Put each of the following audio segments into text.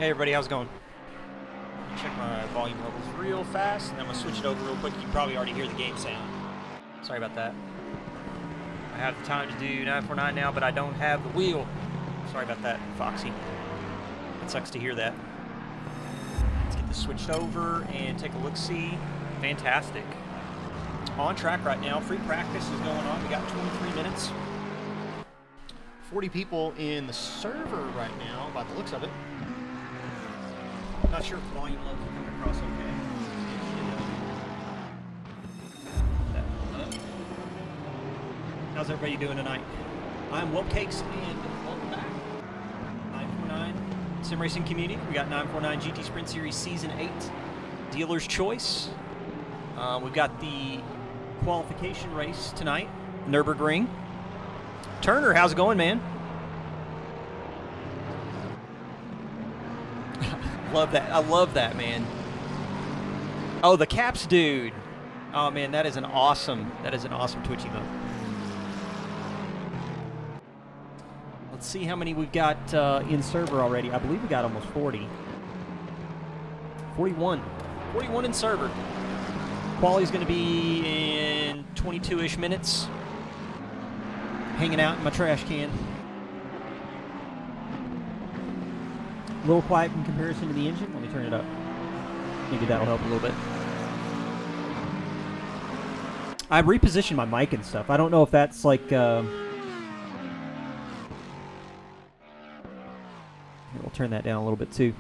Hey everybody, how's it going? Check my volume levels real fast, and I'm going to switch it over real quick. You can probably already hear the game sound. Sorry about that. I have the time to do 949 now, but I don't have the wheel. Sorry about that, Foxy. It sucks to hear that. Let's get this switched over and take a look-see. Fantastic. On track right now. Free practice is going on. We got 23 minutes. 40 people in the server right now, by the looks of it. Not sure if volume levels are coming across okay. How's everybody doing tonight? I'm Whelpcakes and welcome back. 949 Sim Racing Community. We got 949 GT Sprint Series Season 8 Dealer's Choice. We've got the qualification race tonight, Nürburgring. Turner, how's it going, man? Love that. I love that, man. Oh, the Caps dude. Oh man, that is an awesome Twitch emote. Let's see how many we've got in server already. I believe we got almost 40. 41. 41 in server. Quali's going to be in 22-ish minutes. Hanging out in my trash can. A little quiet in comparison to the engine. Let me turn it up. Maybe that'll help a little bit. I repositioned my mic and stuff. I don't know if that's like... Here, we'll turn that down a little bit too.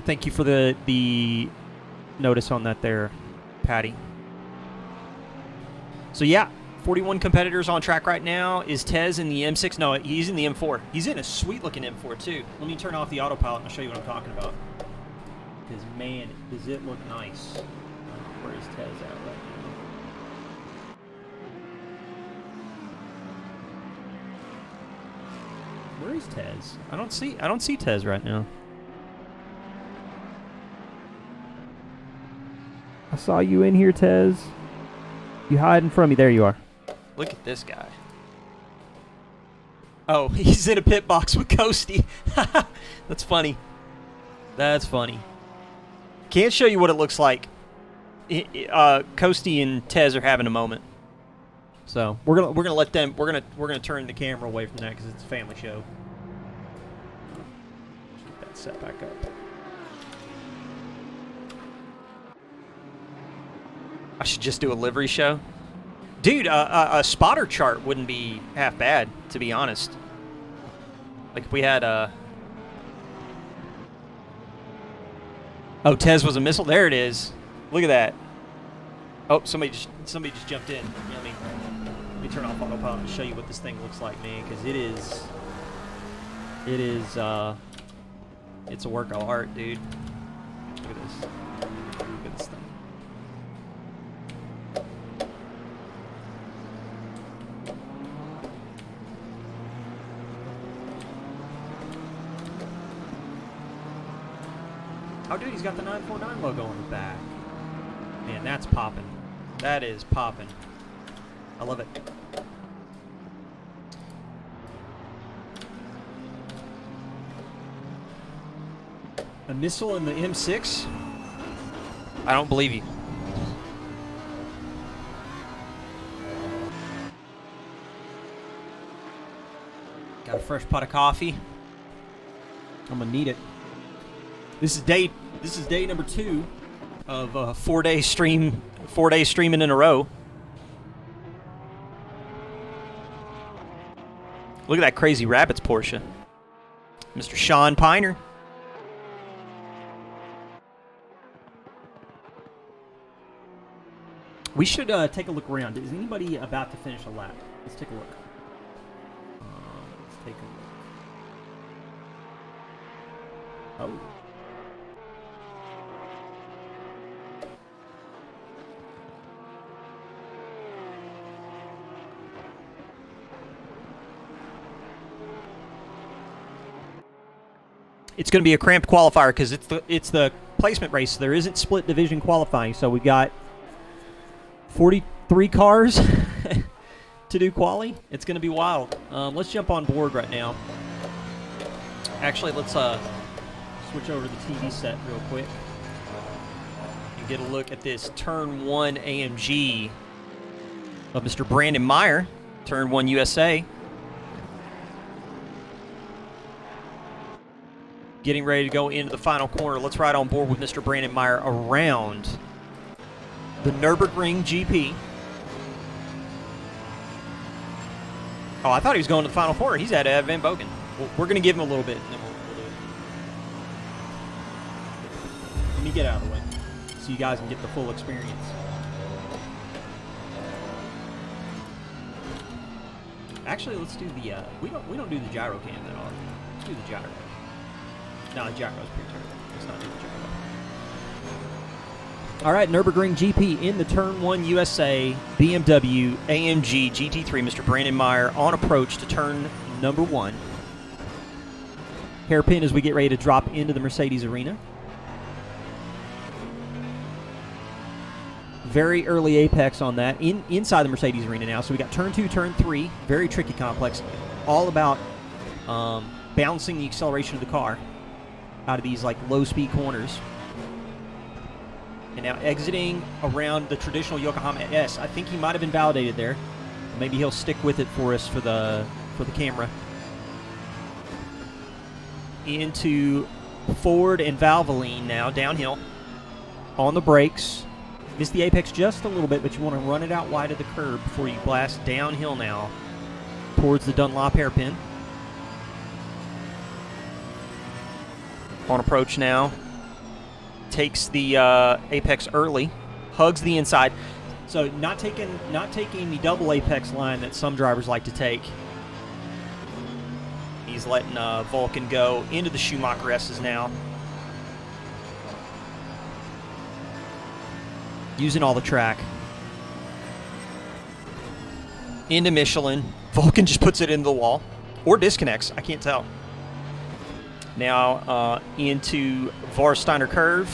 Thank you for the notice on that there, Patty. So yeah, 41 competitors on track right now. Is Tez in the M6? No, he's in the M4. He's in a sweet-looking M4, too. Let me turn off the autopilot and I'll show you what I'm talking about. Because, man, does it look nice. Where is Tez at right now? Where is Tez? I don't see Tez right now. I saw you in here, Tez. You hiding from me. There you are. Look at this guy. Oh, he's in a pit box with Coasty. That's funny. That's funny. Can't show you what it looks like. Coasty and Tez are having a moment. So we're gonna let them. We're gonna turn the camera away from that because it's a family show. Get that set back up. I should just do a livery show. Dude, a spotter chart wouldn't be half bad, to be honest. Like if we had a... Oh, Tez was a missile. There it is. Look at that. Oh, somebody just jumped in. Yeah, let me turn off autopilot and show you what this thing looks like, man, because it's a work of art, dude. Look at this. Look at this thing. Oh, dude, he's got the 949 logo on the back. Man, that's popping. That is popping. I love it. A missile in the M6? I don't believe you. Got a fresh pot of coffee. I'm gonna need it. This is day number 2 of a 4-day stream, 4 days streaming in a row. Look at that crazy Rabbits Porsche. Mr. Sean Piner. We should take a look around. Is anybody about to finish a lap? Let's take a look. Let's take a look. Oh. It's going to be a cramped qualifier because it's the placement race. There isn't split division qualifying, so we got 43 cars to do quali. It's going to be wild. Let's jump on board right now. Actually, let's switch over to the TV set real quick and get a look at this Turn 1 AMG of Mr. Brandon Meyer, Turn 1 USA. Getting ready to go into the final corner. Let's ride on board with Mr. Brandon Meyer around the Nürburgring GP. Oh, I thought he was going to the final corner. He's at Van Bogen. We're going to give him a little bit, and then we'll do it. Let me get out of the way so you guys can get the full experience. Actually, let's do the. We don't do the gyro cam at all. Let's do the gyro. No, the gyro's pretty terrible. Let's not do the gyro. All right, Nürburgring GP in the Turn 1 USA BMW AMG GT3. Mr. Brandon Meyer on approach to turn number 1. Hairpin as we get ready to drop into the Mercedes arena. Very early apex on that inside the Mercedes arena now. So we got turn 2, turn 3, very tricky complex, all about balancing the acceleration of the car out of these like low speed corners. And now exiting around the traditional Yokohama S. I think he might have been validated there. Maybe he'll stick with it for us for the camera. Into Ford and Valvoline now, downhill. On the brakes. Missed the apex just a little bit, but you want to run it out wide of the curb before you blast downhill now towards the Dunlop hairpin. On approach now. Takes the apex early, hugs the inside. So not taking the double apex line that some drivers like to take. He's letting Vulcan go into the Schumacher S's now. Using all the track. Into Michelin. Vulcan just puts it into the wall. Or disconnects, I can't tell. Now into Varsteiner curve.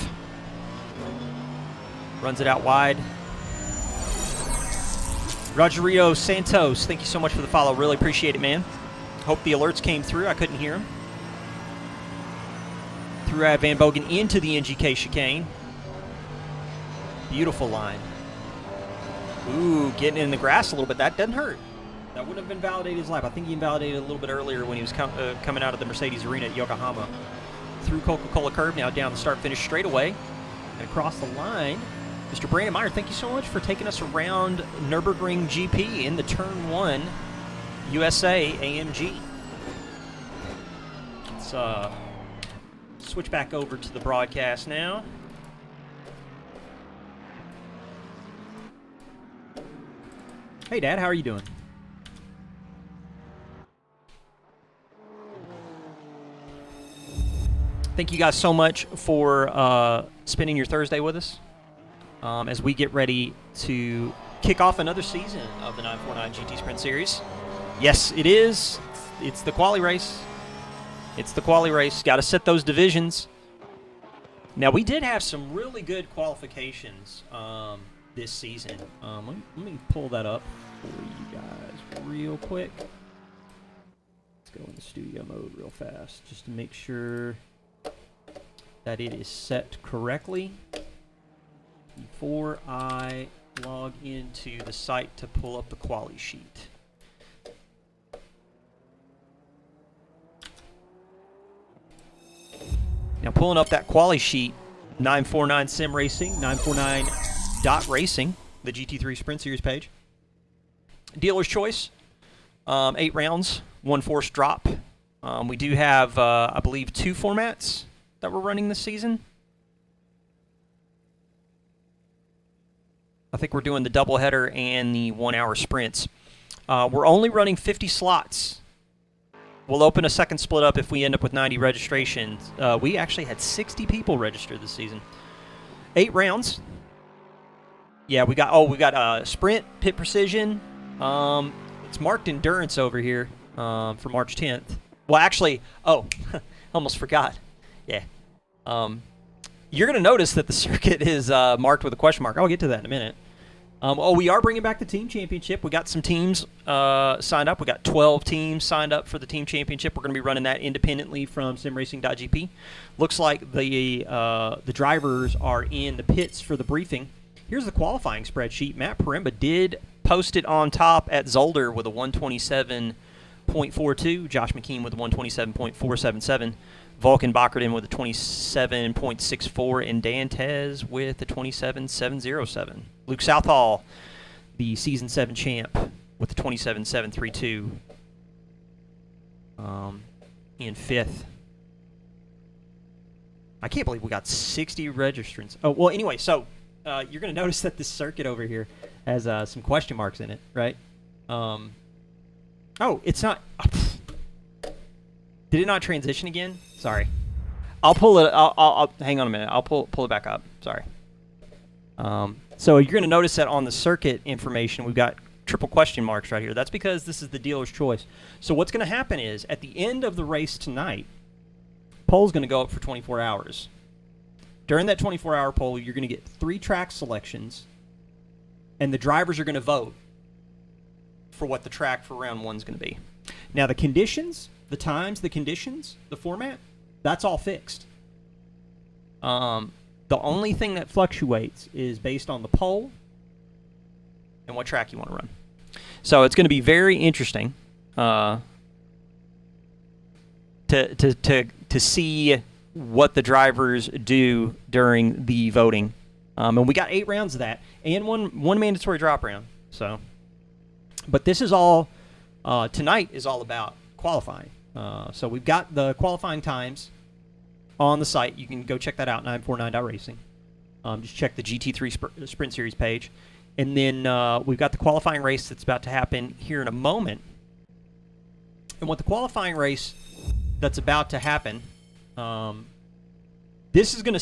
Runs it out wide. Rogerio Santos, thank you so much for the follow. Really appreciate it, man. Hope the alerts came through. I couldn't hear them. Through Van Bogen into the NGK chicane. Beautiful line. Ooh, getting in the grass a little bit. That doesn't hurt. That wouldn't have been validated his lap. I think he invalidated a little bit earlier when he was coming out of the Mercedes arena at Yokohama. Through Coca-Cola curve, now down the start-finish straightaway. And across the line, Mr. Brandon Meyer, thank you so much for taking us around Nürburgring GP in the Turn 1 USA AMG. Let's switch back over to the broadcast now. Hey, Dad, how are you doing? Thank you guys so much for spending your Thursday with us as we get ready to kick off another season of the 949 GT Sprint Series. Yes, it is. It's the quali race. It's the quali race. Got to set those divisions. Now, we did have some really good qualifications this season. Let me pull that up for you guys real quick. Let's go into studio mode real fast just to make sure that it is set correctly before I log into the site to pull up the quali sheet. Now pulling up that quali sheet, 949 Sim Racing, 949.racing, the GT3 Sprint Series page. Dealer's choice, 8 rounds, 1 forced drop. We do have, I believe, 2 formats that we're running this season. I think we're doing the doubleheader and the 1-hour sprints. We're only running 50 slots. We'll open a second split up if we end up with 90 registrations. We actually had 60 people registered this season. 8 rounds. Yeah, we got sprint, pit precision. It's marked endurance over here for March 10th. Well, actually, almost forgot. Yeah. You're going to notice that the circuit is marked with a question mark. I'll get to that in a minute. We are bringing back the team championship. We got some teams signed up. We got 12 teams signed up for the team championship. We're going to be running that independently from simracing.gp. Looks like the drivers are in the pits for the briefing. Here's the qualifying spreadsheet. Matt Paremba did post it on top at Zolder with a 127.42. Josh McKean with a 127.477. Vulcan Bockerton with a 27.64, and Dantes with a 27.707. Luke Southall, the Season 7 champ, with a 27.732 in 5th. I can't believe we got 60 registrants. Oh, well, anyway, so you're going to notice that this circuit over here has some question marks in it, right? Oh, it's not... Did it not transition again? Sorry. I'll pull it. I'll hang on a minute. I'll pull it back up. Sorry. So you're going to notice that on the circuit information, we've got triple question marks right here. That's because this is the dealer's choice. So what's going to happen is at the end of the race tonight, poll's going to go up for 24 hours. During that 24-hour poll, you're going to get 3 track selections, and the drivers are going to vote for what the track for round 1 is going to be. Now the conditions. The times, the conditions, the format, that's all fixed. The only thing that fluctuates is based on the poll and what track you want to run. So it's going to be very interesting to see what the drivers do during the voting. And we got 8 rounds of that and one mandatory drop round. So, but this is all tonight is all about qualifying. So we've got the qualifying times on the site. You can go check that out, 949.racing. Just check the GT3 Sprint Series page. And then we've got the qualifying race that's about to happen here in a moment. And what the qualifying race that's about to happen, this is going to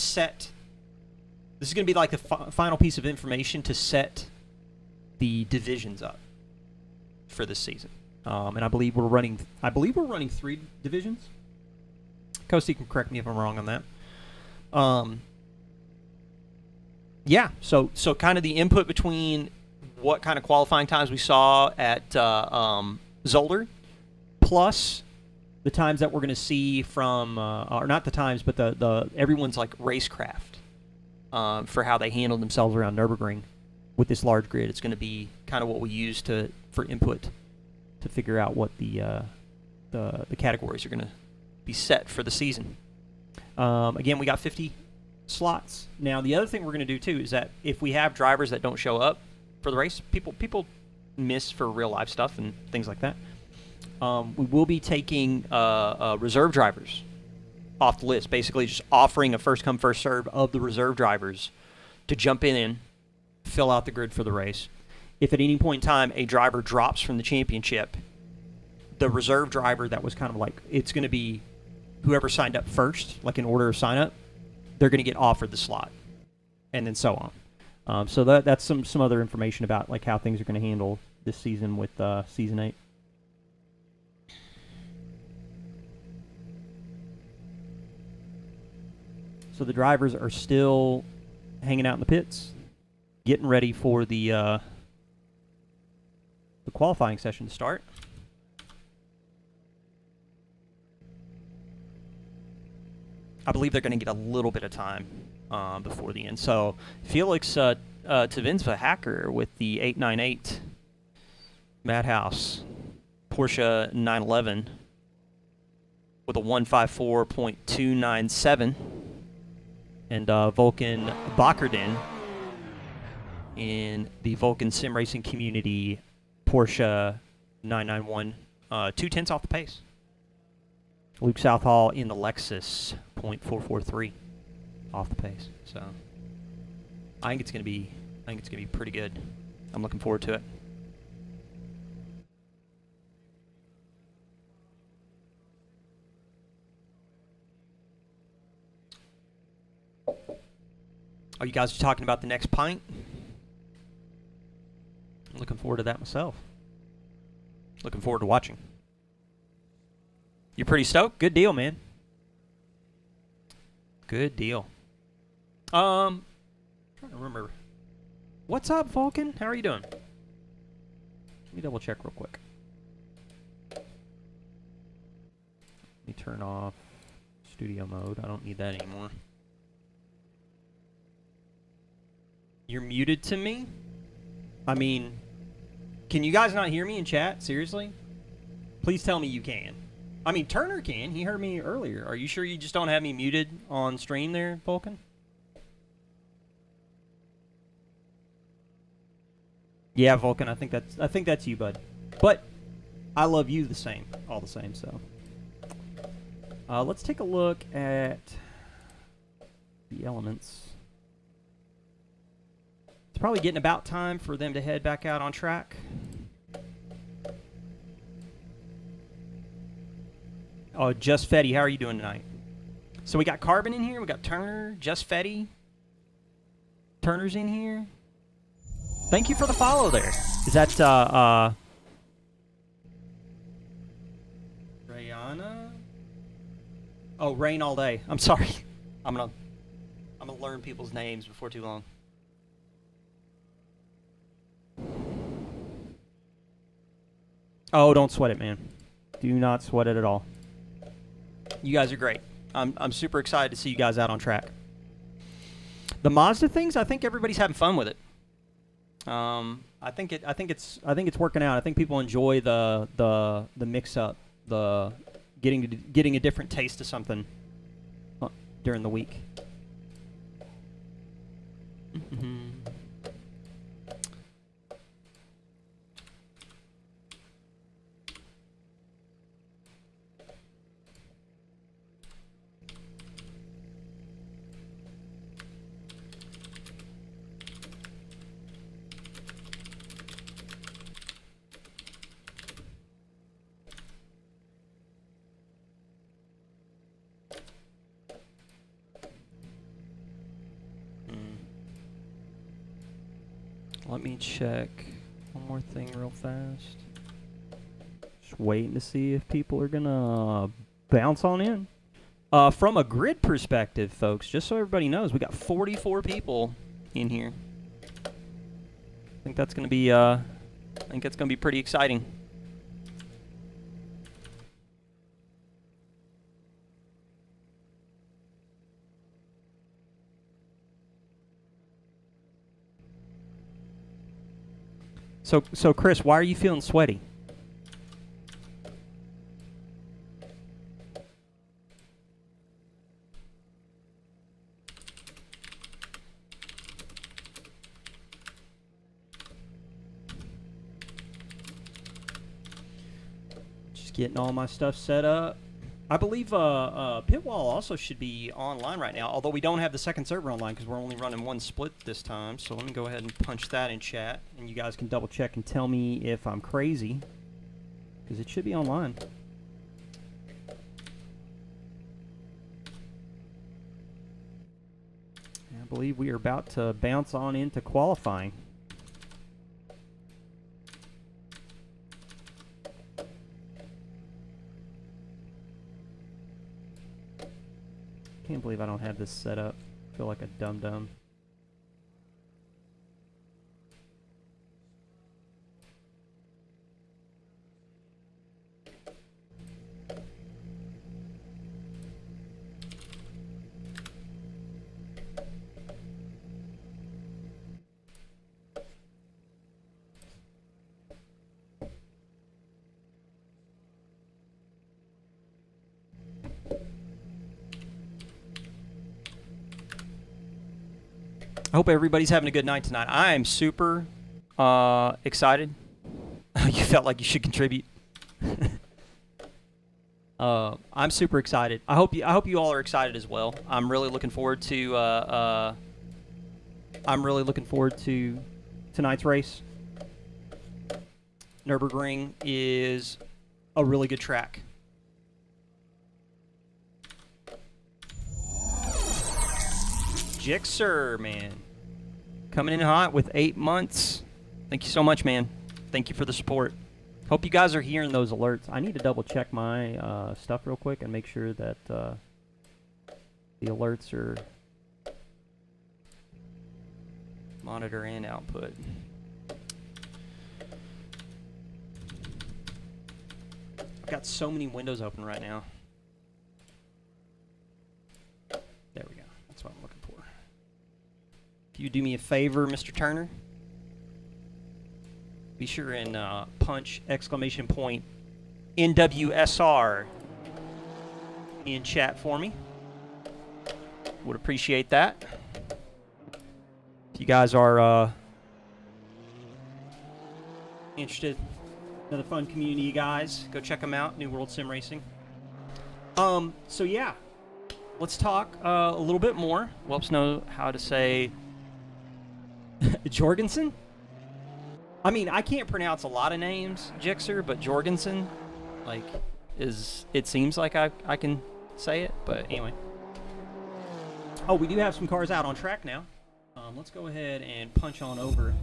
be like the final piece of information to set the divisions up for this season. And I believe we're running 3 divisions. Coasty can correct me if I'm wrong on that. Yeah, so kind of the input between what kind of qualifying times we saw at Zolder, plus the times that we're going to see from, or not the times, but the everyone's like racecraft for how they handled themselves around Nürburgring with this large grid. It's going to be kind of what we use for input to figure out what the categories are going to be set for the season. Again, we got 50 slots. Now, the other thing we're going to do, too, is that if we have drivers that don't show up for the race, people miss for real life stuff and things like that, we will be taking reserve drivers off the list, basically just offering a first-come, first-serve of the reserve drivers to jump in, fill out the grid for the race. If at any point in time a driver drops from the championship, the reserve driver that was kind of like, it's going to be whoever signed up first, like in order of sign up, they're going to get offered the slot, and then so on. So that's some other information about like how things are going to handle this season with Season 8. So the drivers are still hanging out in the pits, getting ready for the qualifying session to start. I believe they're going to get a little bit of time before the end. So Felix Tavinsva Hacker with the 898 Madhouse Porsche 911 with a 154.297, and Vulcan Bockerden in the Vulcan Sim Racing Community Porsche 991, 2/10 off the pace. Luke Southall in the Lexus, .443 off the pace. So I think it's gonna be pretty good. I'm looking forward to it. Oh, you guys are talking about the next pint? I'm looking forward to that myself. Looking forward to watching. You're pretty stoked? Good deal, man. Good deal. Trying to remember. What's up, Vulcan? How are you doing? Let me double check real quick. Let me turn off studio mode. I don't need that anymore. You're muted to me? I mean, can you guys not hear me in chat? Seriously? Please tell me you can. I mean, Turner can. He heard me earlier. Are you sure you just don't have me muted on stream there, Vulcan? Yeah, Vulcan, I think that's you, bud. But I love you the same, all the same, so. Let's take a look at the elements. It's probably getting about time for them to head back out on track. Oh, Just Fetty, how are you doing tonight? So we got Carbon in here, we got Turner, Just Fetty. Turner's in here. Thank you for the follow there. Is that, Rayana? Oh, Rain All Day. I'm sorry. I'm gonna learn people's names before too long. Oh, don't sweat it, man. Do not sweat it at all. You guys are great. I'm super excited to see you guys out on track. The Mazda things, I think everybody's having fun with it. I think it's working out. I think people enjoy the mix up, the getting a different taste of something during the week. Let me check one more thing real fast. Just waiting to see if people are gonna bounce on in. From a grid perspective, folks, just so everybody knows, we got 44 people in here. I think that's gonna be pretty exciting. So Chris, why are you feeling sweaty? Just getting all my stuff set up. I believe Pitwall also should be online right now, although we don't have the second server online because we're only running one split this time. So let me go ahead and punch that in chat, and you guys can double check and tell me if I'm crazy, because it should be online. And I believe we are about to bounce on into qualifying. Can't believe I don't have this set up. I feel like a dum-dum. I hope everybody's having a good night tonight. I am super excited. You felt like you should contribute. I'm super excited. I hope you all are excited as well. I'm really looking forward to tonight's race. Nürburgring is a really good track. Jixer, man. Coming in hot with 8 months. Thank you so much, man. Thank you for the support. Hope you guys are hearing those alerts. I need to double check my stuff real quick and make sure that the alerts are... Monitor and output. I've got so many windows open right now. There we go. That's what I'm looking for. If you do me a favor, Mr. Turner, be sure and punch !NWSR in chat for me. Would appreciate that. If you guys are interested, another fun community, you guys, go check them out. New World Sim Racing. So yeah, let's talk a little bit more. Whelps know how to say Jorgensen. I mean, I can't pronounce a lot of names, Jixer, but Jorgensen, like, it seems like I can say it, but anyway. Oh, we do have some cars out on track now. Let's go ahead and punch on over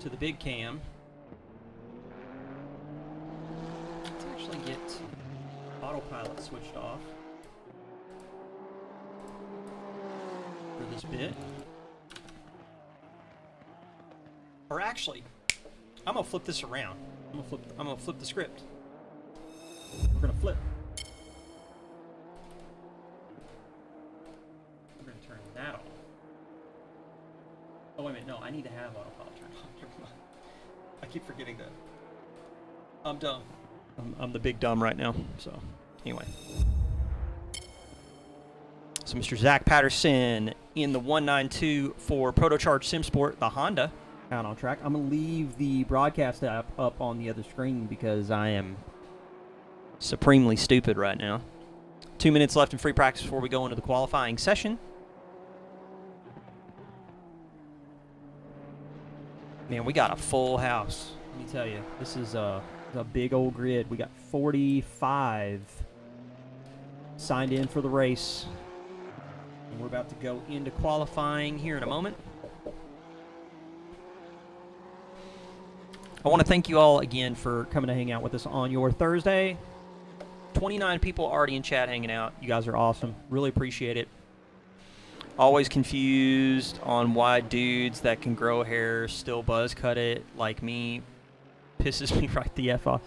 to the big cam. Let's actually get autopilot switched off for this bit. Or actually, I'm gonna flip this around. I'm gonna flip the script. We're gonna flip. We're gonna turn that off. Oh wait a minute, no, I need to have autopilot turned on. Never mind. I keep forgetting that. I'm dumb. I'm the big dumb right now. So anyway. So Mr. Zach Patterson in the 192 for Protocharge SimSport, the Honda. Out on track. I'm going to leave the broadcast app up on the other screen because I am supremely stupid right now. 2 minutes left in free practice before we go into the qualifying session. Man, we got a full house. Let me tell you, this is a big old grid. We got 45 signed in for the race. And we're about to go into qualifying here in a moment. I want to thank you all again for coming to hang out with us on your Thursday. 29 people already in chat hanging out. You guys are awesome. Really appreciate it. Always confused on why dudes that can grow hair still buzz cut it like me. Pisses me right the F off.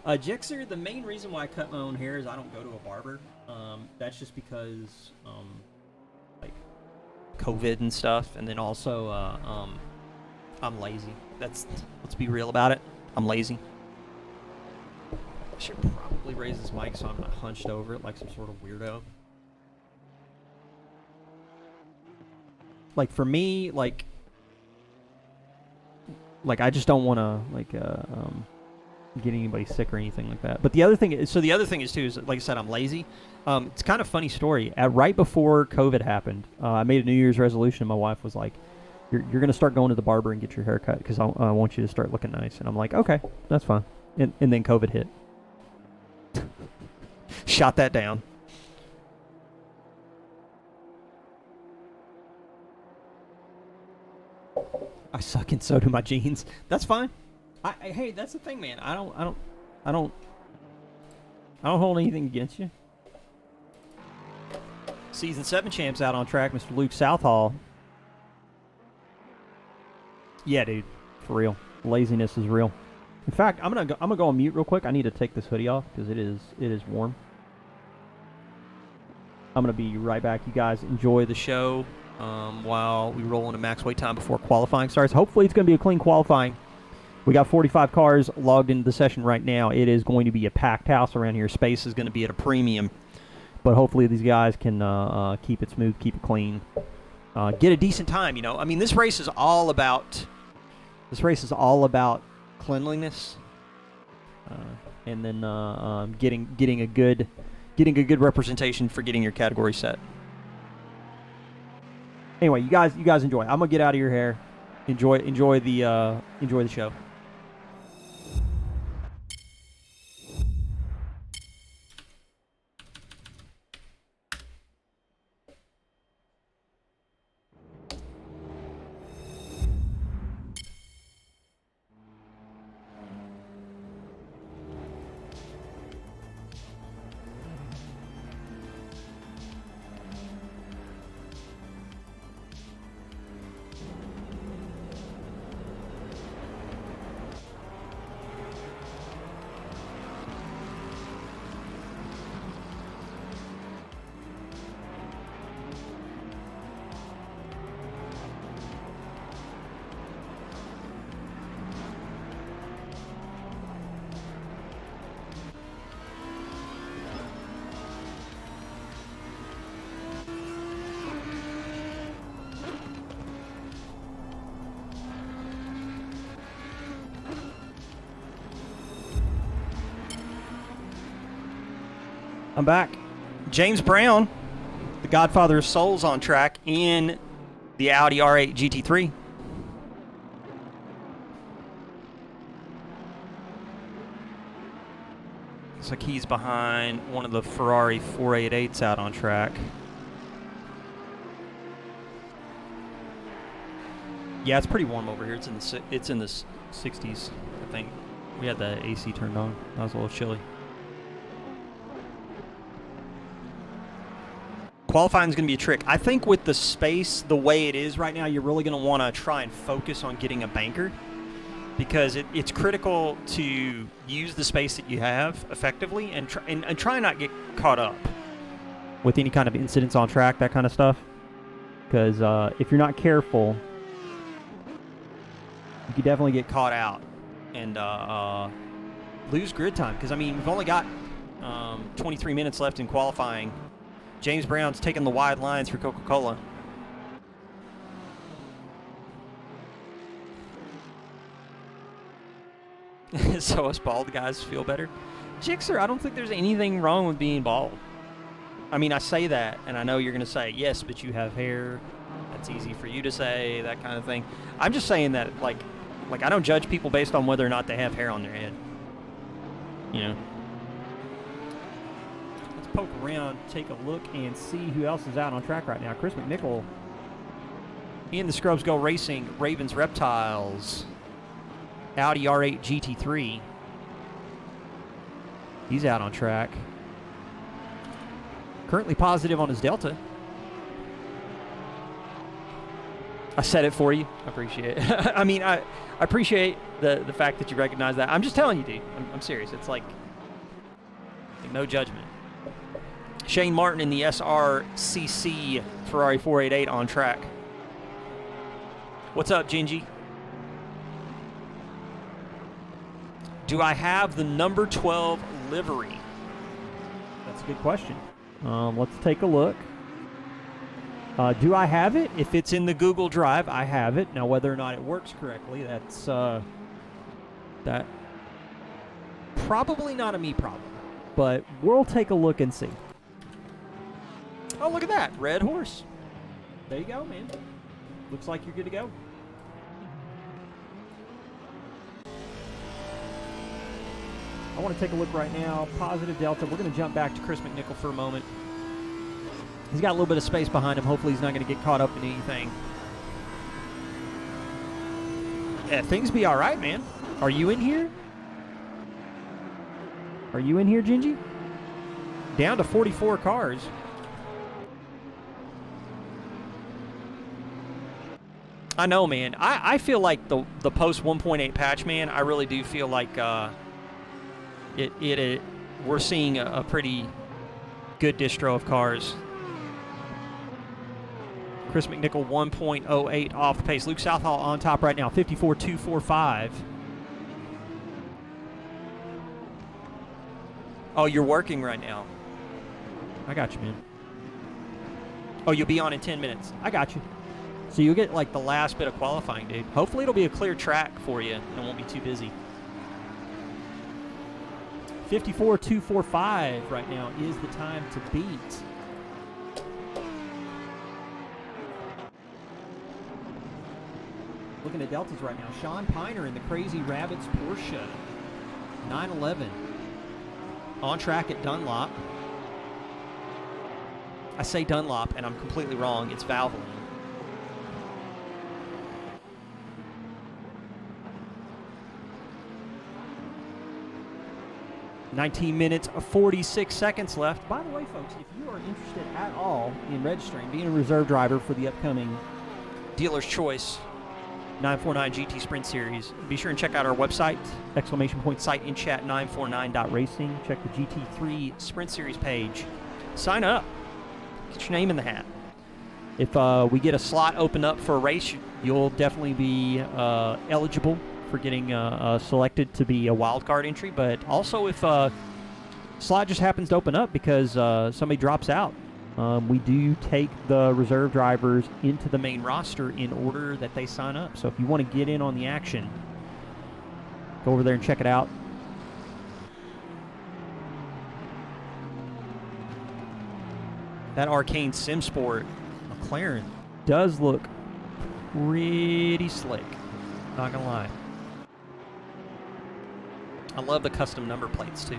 Jixer, the main reason why I cut my own hair is I don't go to a barber. That's just because like COVID and stuff, and then also I'm lazy. Let's be real about it. I'm lazy. I should probably raise this mic so I'm not hunched over it like some sort of weirdo. Like for me, like I just don't want to get anybody sick or anything like that. But the other thing is, too, is like I said, I'm lazy. It's kind of a funny story. Right before COVID happened, I made a New Year's resolution. My wife was like, You're going to start going to the barber and get your hair cut because I want you to start looking nice. And I'm like, okay, that's fine. And then COVID hit. Shot that down. I suck and so do my jeans. That's fine. Hey, that's the thing, man. I don't hold anything against you. Season 7 champs out on track, Mr. Luke Southall. Yeah, dude, for real. Laziness is real. In fact, I'm gonna go on mute real quick. I need to take this hoodie off because it is warm. I'm gonna be right back. You guys enjoy the show while we roll into max wait time before qualifying starts. Hopefully, it's gonna be a clean qualifying. We got 45 cars logged into the session right now. It is going to be a packed house around here. Space is going to be at a premium, but hopefully these guys can keep it smooth, keep it clean. Get a decent time, you know. I mean, this race is all about cleanliness, and then getting a good representation for getting your category set. Anyway, you guys enjoy. I'm gonna get out of your hair. Enjoy the show. I'm back. James Brown, the godfather of souls, on track in the Audi R8 GT3. Looks like he's behind one of the Ferrari 488s out on track. Yeah, it's pretty warm over here. It's in the 60s, I think. We had the AC turned on. That was a little chilly. Qualifying is going to be a trick. I think with the space the way it is right now, you're really going to want to try and focus on getting a banker, because it's critical to use the space that you have effectively and try not get caught up with any kind of incidents on track, that kind of stuff. Because if you're not careful, you could definitely get caught out and lose grid time. Because, I mean, we've only got 23 minutes left in qualifying. James Brown's taking the wide lines for Coca-Cola. So us bald guys feel better. Jixer, I don't think there's anything wrong with being bald. I mean, I say that, and I know you're going to say, yes, but you have hair. That's easy for you to say, that kind of thing. I'm just saying that, like I don't judge people based on whether or not they have hair on their head. You know? Let's poke around, take a look, and see who else is out on track right now. Chris McNichol in the Scrubs Go Racing Ravens Reptiles Audi R8 GT3. He's out on track. Currently positive on his Delta. I said it for you. I appreciate it. I mean, I appreciate the fact that you recognize that. I'm just telling you, dude. I'm serious. It's like no judgment. Shane Martin in the SRCC Ferrari 488 on track. What's up, Gingy? Do I have the number 12 livery? That's a good question. Let's take a look. Do I have it? If it's in the Google Drive, I have it. Now, whether or not it works correctly, that's that probably not a me problem. But we'll take a look and see. Oh, look at that. Red horse. There you go, man. Looks like you're good to go. I want to take a look right now. Positive Delta. We're going to jump back to Chris McNichol for a moment. He's got a little bit of space behind him. Hopefully he's not going to get caught up in anything. Yeah, things be all right, man. Are you in here? Are you in here, Gingy? Down to 44 cars. I know, man. I feel like the post 1.8 patch, man, I really do feel like we're seeing a pretty good distro of cars. Chris McNichol 1.08 off the pace. Luke Southall on top right now, 54.245. Oh, you're working right now. I got you, man. Oh, you'll be on in 10 minutes. I got you. So you'll get like the last bit of qualifying, dude. Hopefully it'll be a clear track for you and it won't be too busy. 54.245 right now is the time to beat. Looking at Deltas right now. Sean Piner in the Crazy Rabbits Porsche 911. On track at Dunlop. I say Dunlop and I'm completely wrong. It's Valvoline. $19 minutes, 46 seconds left. By the way, folks, if you are interested at all in registering, being a reserve driver for the upcoming Dealer's Choice 949 GT Sprint Series, be sure and check out our website, !site in chat 949.racing. Check the GT3 Sprint Series page. Sign up. Get your name in the hat. If we get a slot open up for a race, you'll definitely be eligible for getting selected to be a wild card entry. But also if slot just happens to open up because somebody drops out, we do take the reserve drivers into the main roster in order that they sign up. So if you want to get in on the action, go over there and check it out. That Arcane Sim Sport McLaren does look pretty slick. Not gonna lie. I love the custom number plates too.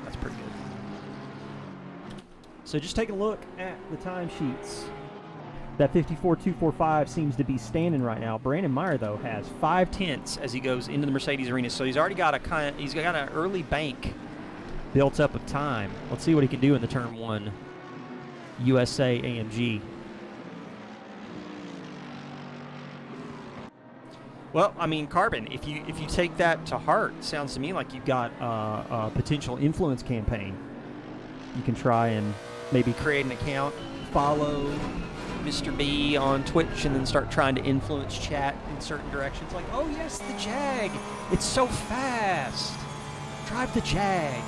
That's pretty good. So just taking a look at the timesheets. That 54.245 seems to be standing right now. Brandon Meyer though has 5/10 as he goes into the Mercedes arena. So he's already got he's got an early bank built up of time. Let's see what he can do in the Turn 1 USA AMG. Well, I mean, Carbon, if you take that to heart, it sounds to me like you've got a potential influence campaign. You can try and maybe create an account, follow Mr. B on Twitch, and then start trying to influence chat in certain directions. Like, oh yes, the Jag! It's so fast! Drive the Jag!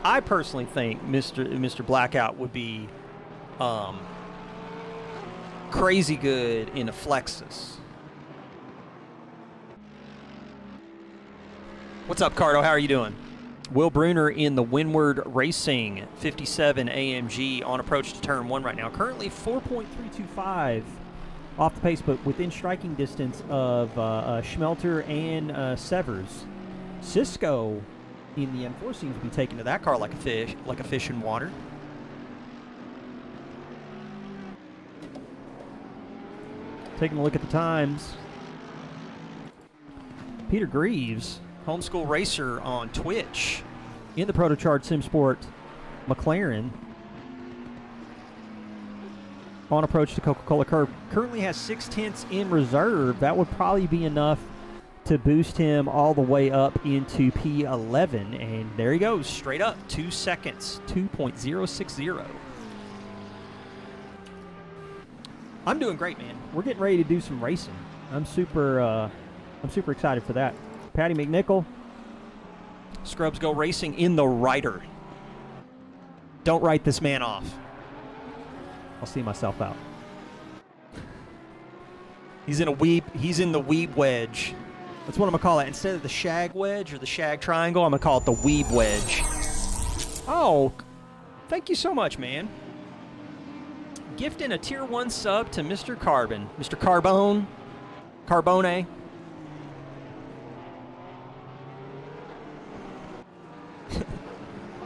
I personally think Mr. Blackout would be crazy good in a Flexus. What's up, Cardo? How are you doing? Will Bruner in the Windward Racing 57 AMG on approach to Turn 1 right now. Currently 4.325 off the pace, but within striking distance of Schmelter and Severs. Cisco in the M4 seems to be taking to that car like a fish in water. Taking a look at the times. Peter Greaves, homeschool racer on Twitch, in the Protocharged Sim Sport McLaren, on approach to Coca-Cola curb. Currently has 6/10 in reserve. That would probably be enough to boost him all the way up into P11, and there he goes, straight up, 2 seconds, 2.060. I'm doing great, man. We're getting ready to do some racing. I'm super excited for that. Patty McNichol, Scrubs Go Racing in the Ryder. Don't write this man off. I'll see myself out. He's in the weeb wedge. That's what I'm going to call it. Instead of the shag wedge or the shag triangle, I'm going to call it the weeb wedge. Oh, thank you so much, man. Gifting a Tier 1 sub to Mr. Carbon. Mr. Carbone. Carbone.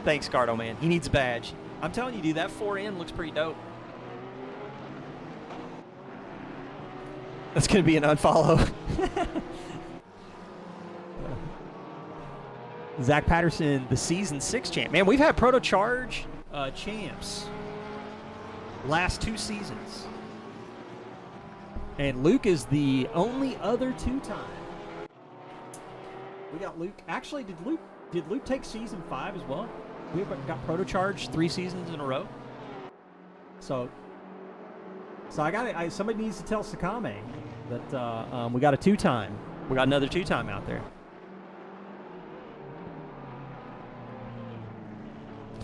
Thanks, Cardo, man. He needs a badge. I'm telling you, dude, that 4N looks pretty dope. That's going to be an unfollow. Zach Patterson, the Season 6 champ. Man, we've had Proto-Charge champs last 2 seasons. And Luke is the only other 2-time. We got Luke. Actually, did Luke take Season 5 as well? We got Proto-Charge 3 seasons in a row. So somebody needs to tell Sakame that we got a 2-time. We got another 2-time out there.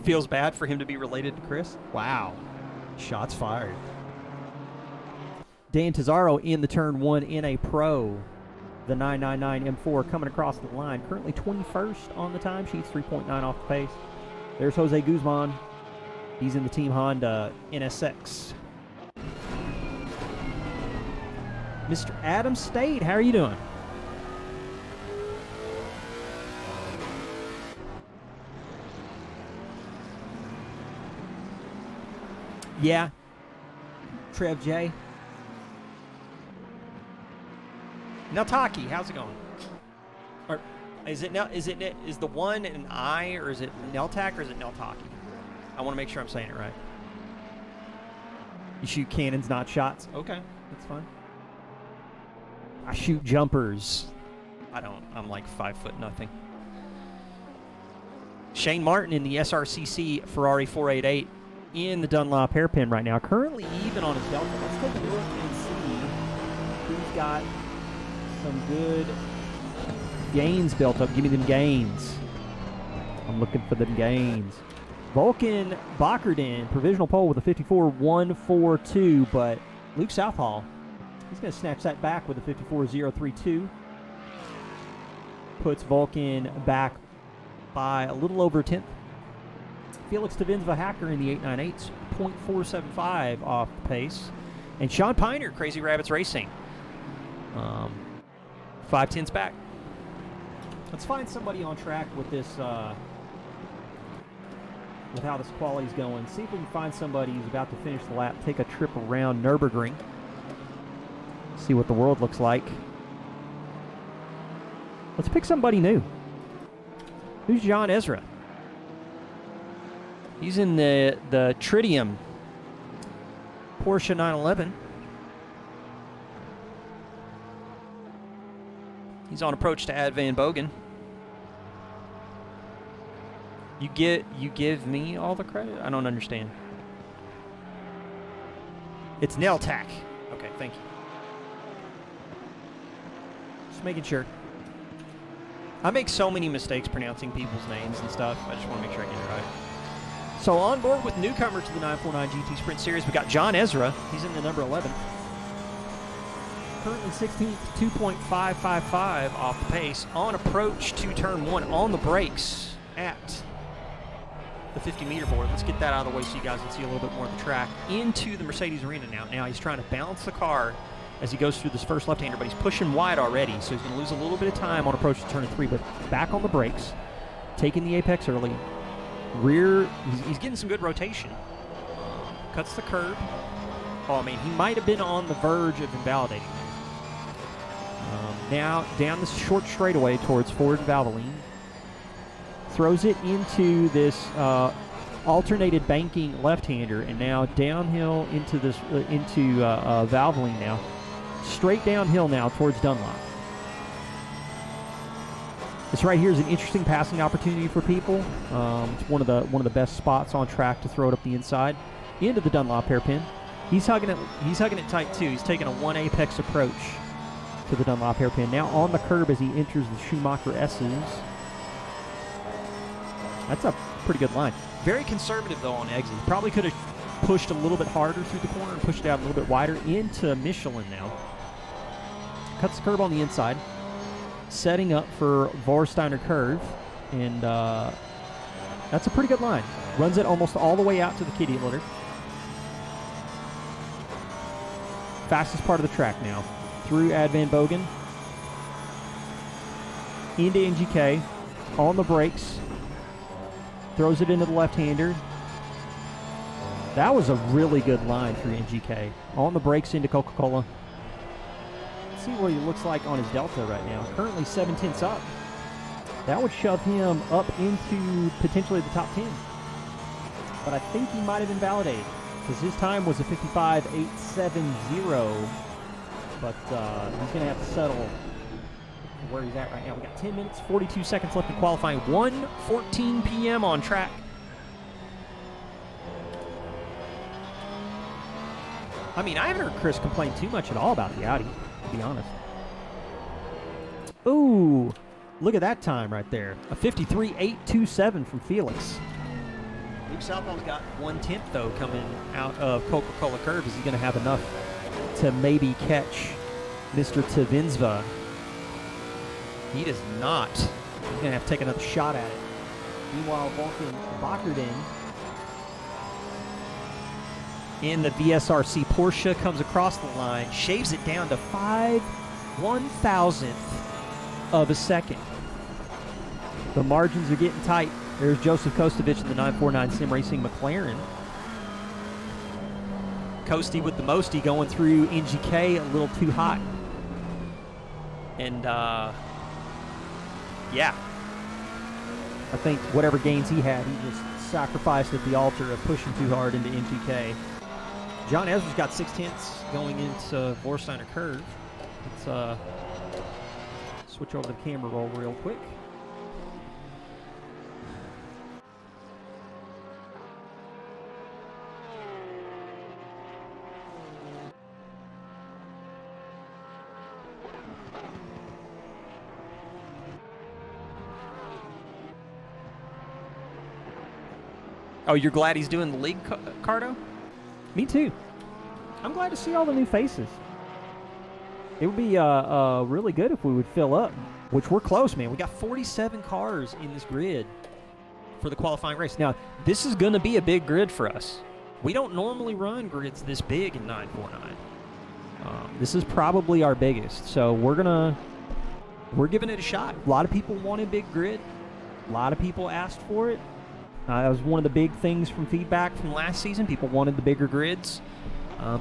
Feels bad for him to be related to Chris. Wow. Shots fired. Dan Tazaro in the Turn 1 in a Pro. The 999 M4 coming across the line. Currently 21st on the timesheets, 3.9 off the pace. There's Jose Guzman. He's in the Team Honda NSX. Mr. Adam State, how are you doing? Yeah. Trev J. Neltaki, how's it going? Or is the one an I, or is it Neltak, or is it Neltaki? I want to make sure I'm saying it right. You shoot cannons, not shots. Okay, that's fine. I shoot jumpers. I don't. I'm like 5'0". Shane Martin in the SRCC Ferrari 488 in the Dunlop hairpin right now. Currently even on his Delta. Let's take a look and see who's got some good gains built up. Give me them gains. I'm looking for them gains. Vulcan Bockerden, provisional pole with a 54.142, but Luke Southall, he's going to snatch that back with a 54.032. puts Vulcan back by a little over a tenth. Felix Tavinzva Hacker in the 898s, 0.475 off the pace. And Sean Piner, Crazy Rabbits Racing, 5 tenths back. Let's find somebody on track with this, with how this quality's going. See if we can find somebody who's about to finish the lap, take a trip around Nürburgring. See what the world looks like. Let's pick somebody new. Who's John Ezra? He's in the Tritium Porsche 911. He's on approach to Ad Van Bogen. You give me all the credit? I don't understand. It's Neltac. Okay, thank you. Just making sure. I make so many mistakes pronouncing people's names and stuff. I just want to make sure I get it right. So on board with newcomer to the 949 GT Sprint Series, we got John Ezra. He's in the number 11. Currently 16th, 2.555 off the pace. On approach to turn 1 on the brakes at the 50-meter board. Let's get that out of the way so you guys can see a little bit more of the track. Into the Mercedes arena now. Now he's trying to balance the car as he goes through this first left-hander, but he's pushing wide already, so he's going to lose a little bit of time on approach to turn 3, but back on the brakes, taking the apex early. Rear, he's getting some good rotation. Cuts the curb. Oh, I mean, he might have been on the verge of invalidating. Now down this short straightaway towards Ford and Valvoline. Throws it into this alternated banking left-hander, and now downhill into this Valvoline now. Straight downhill now towards Dunlop. This right here is an interesting passing opportunity for people. It's one of the best spots on track to throw it up the inside into the Dunlop hairpin. He's hugging it tight too. He's taking a 1 apex approach to the Dunlop hairpin. Now on the curb as he enters the Schumacher S's. That's a pretty good line. Very conservative though on exit. Probably could have pushed a little bit harder through the corner and pushed it out a little bit wider into Michelin now. Cuts the curb on the inside. Setting up for Vorsteiner curve, and that's a pretty good line. Runs it almost all the way out to the kiddie litter. Fastest part of the track now. Through Ad Van Bogen. Into NGK. On the brakes. Throws it into the left-hander. That was a really good line through NGK. On the brakes into Coca-Cola. See what he looks like on his Delta right now. Currently 7 tenths up. That would shove him up into potentially the top 10. But I think he might have invalidated because his time was a 55.870. But he's going to have to settle where he's at right now. We got 10 minutes, 42 seconds left in qualifying. 1:14 p.m. on track. I mean, I haven't heard Chris complain too much at all about the Audi, to be honest. Ooh, look at that time right there. A 53.827 from Felix. Luke Southall's got 1/10 though coming out of Coca-Cola curve. Is he going to have enough to maybe catch Mr. Tavinzva? He does not. He's going to have to take another shot at it. Meanwhile, Vulcan Bakkerden in the VSRC Porsche comes across the line, shaves it down to 5/1,000th of a second. The margins are getting tight. There's Joseph Kostovich in the 949 Sim Racing McLaren. Kosty with the mosty going through NGK a little too hot. And, yeah. I think whatever gains he had, he just sacrificed at the altar of pushing too hard into NGK. John Ezra's got 6 tenths going into Vorsteiner curve. Let's switch over to the camera roll real quick. Oh, you're glad he's doing the league, Cardo? Me too. I'm glad to see all the new faces. It would be really good if we would fill up which we're close, man. We got 47 cars in this grid for the qualifying race. Now, this is going to be a big grid for us. We don't normally run grids this big in 949. This is probably our biggest, so we're giving it a shot. A lot of people wanted big grid. A lot of people asked for it. That was one of the big things from feedback from last season. People wanted the bigger grids,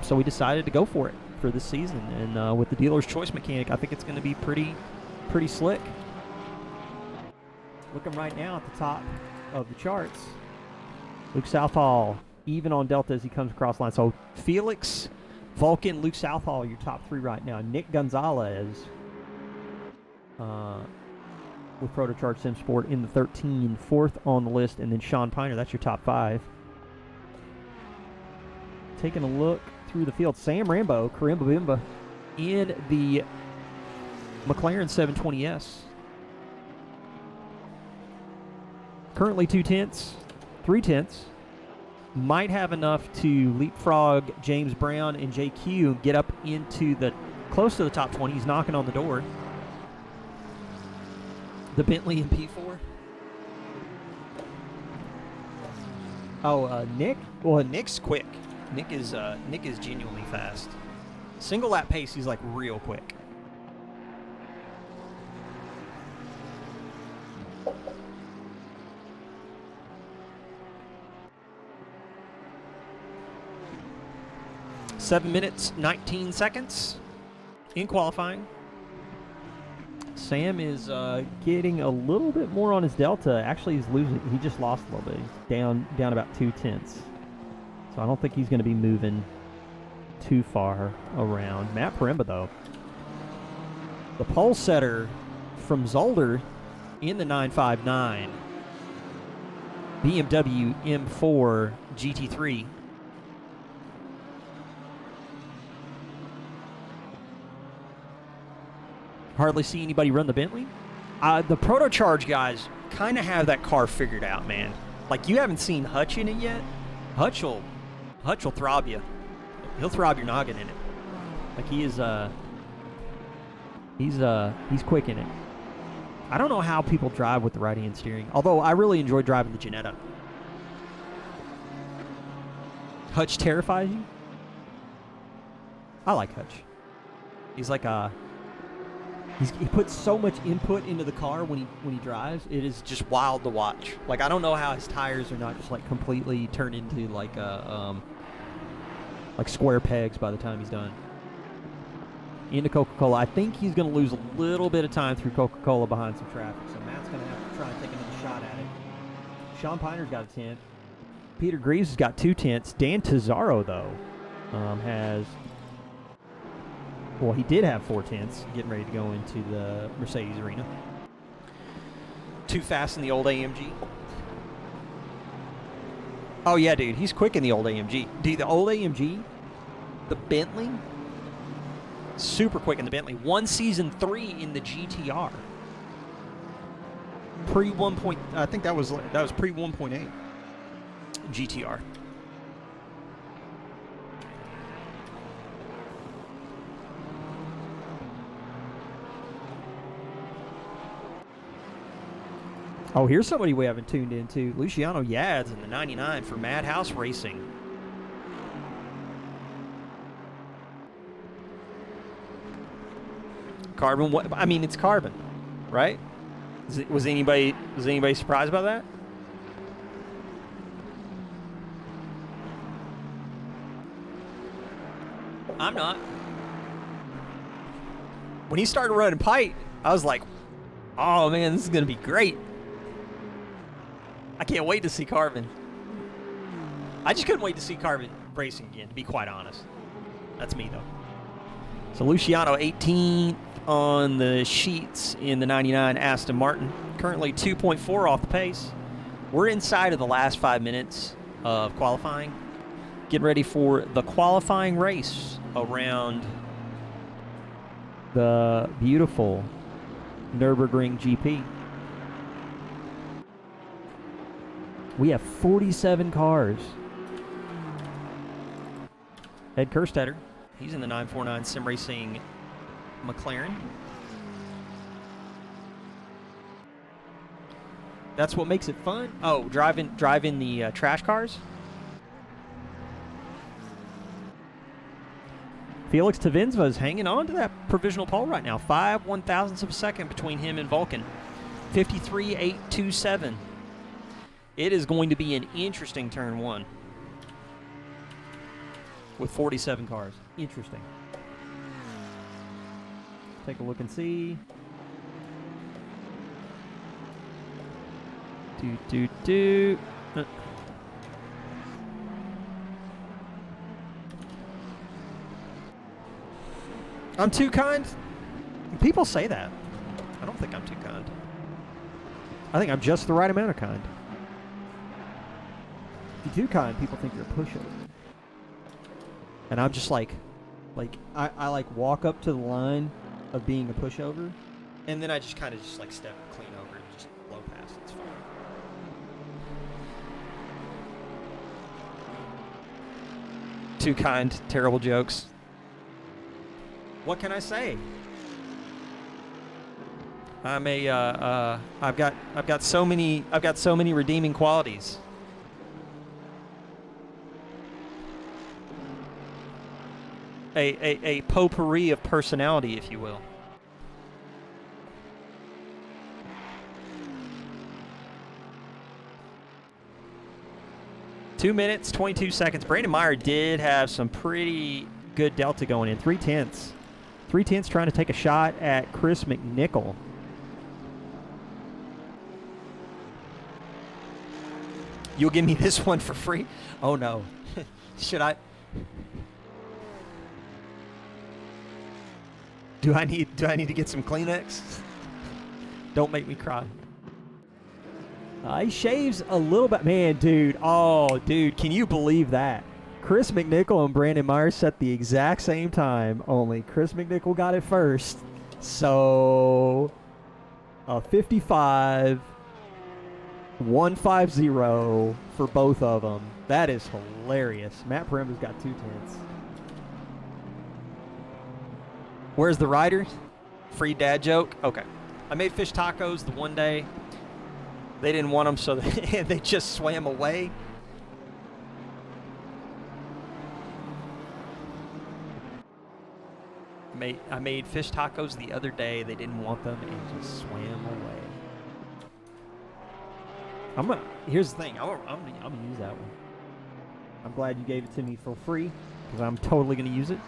so we decided to go for it for this season. And with the dealer's choice mechanic, I think it's going to be pretty slick. Looking right now at the top of the charts, Luke Southall even on Delta as he comes across the line. So Felix, Vulcan, Luke Southall, your top 3 right now. Nick Gonzalez with Protocharge Sim Sport in the 13, 4th on the list, and then Sean Piner, that's your top 5. Taking a look through the field, Sam Rambo, Karimba Bimba in the McLaren 720S. Currently 2/10, 3/10. Might have enough to leapfrog James Brown and JQ, get up into the close to the top 20. He's knocking on the door. The Bentley in P4. Oh, Nick? Well, Nick's quick. Nick is genuinely fast. Single lap pace, he's like real quick. Seven minutes, 19 seconds in qualifying. Sam is getting a little bit more on his Delta. Actually, he's losing. He just lost a little bit. He's down about 2/10. So I don't think he's going to be moving too far around. Matt Paremba, though. The pole setter from Zolder in the 959. BMW M4 GT3. Hardly see anybody run the Bentley. The Protocharge guys kind of have that car figured out, man. Like, you haven't seen Hutch in it yet. Hutch will throb you. He'll throb your noggin in it. Like, he is he's quick in it. I don't know how people drive with the right-hand steering. Although I really enjoy driving the Jannetta. Hutch terrifies you? I like Hutch. He's like a He puts so much input into the car when he drives. It is just wild to watch. Like, I don't know how his tires are not just like completely turned into like square pegs by the time he's done. Into Coca-Cola. I think he's going to lose a little bit of time through Coca-Cola behind some traffic. So Matt's going to have to try and take another shot at it. Sean Piner's got a 10th. Peter Greaves has got 2 tenths. Dan Tizarro, though, has... Well, he did have 4 tenths, getting ready to go into the Mercedes arena. Too fast in the old AMG. Oh, yeah, dude. He's quick in the old AMG. Dude, the old AMG, the Bentley, super quick in the Bentley. Won season 3 in the GTR. Pre-1. I think that was pre-1.8 GTR. Oh, here's somebody we haven't tuned into. Luciano Yads in the 99 for Madhouse Racing. Carbon, what? I mean, it's carbon, right? Was anybody surprised by that? I'm not. When he started running pipe, I was like, oh man, this is going to be great. I can't wait to see Carbon. I just couldn't wait to see Carbon racing again, to be quite honest. That's me, though. So Luciano, 18th on the sheets in the 99 Aston Martin. Currently 2.4 off the pace. We're inside of the last 5 minutes of qualifying. Getting ready for the qualifying race around the beautiful Nürburgring GP. We have 47 cars. Ed Kerstetter, he's in the 949 Sim Racing McLaren. That's what makes it fun. Oh, driving the trash cars. Felix Tavinsva is hanging on to that provisional pole right now. 5 1,000ths of a second between him and Vulcan. 53.827. It is going to be an interesting turn 1 with 47 cars. Interesting. Take a look and see. Do. I'm too kind? People say that. I don't think I'm too kind. I think I'm just the right amount of kind. If you're too kind, people think you're a pushover. And I'm just like I like walk up to the line of being a pushover, and then I just kind of just like step clean over and just blow past. It's fine. Too kind, terrible jokes. What can I say? I'm a I've got so many redeeming qualities. A potpourri of personality, if you will. Two minutes, 22 seconds. Brandon Meyer did have some pretty good delta going in. 3/10. 3/10 trying to take a shot at Chris McNichol. You'll give me this one for free? Oh no. Should I? Do I need to get some Kleenex? Don't make me cry. He shaves a little bit. Man, dude. Oh, dude. Can you believe that? Chris McNichol and Brandon Myers set the exact same time, only Chris McNichol got it first. So, 55, 150 for both of them. That is hilarious. Matt Paremba's got 2/10. Where's the rider? Free dad joke? Okay. I made fish tacos the one day. They didn't want them, so they just swam away. I made fish tacos the other day. They didn't want them and just swam away. Here's the thing. I'm gonna use that one. I'm glad you gave it to me for free because I'm totally gonna use it.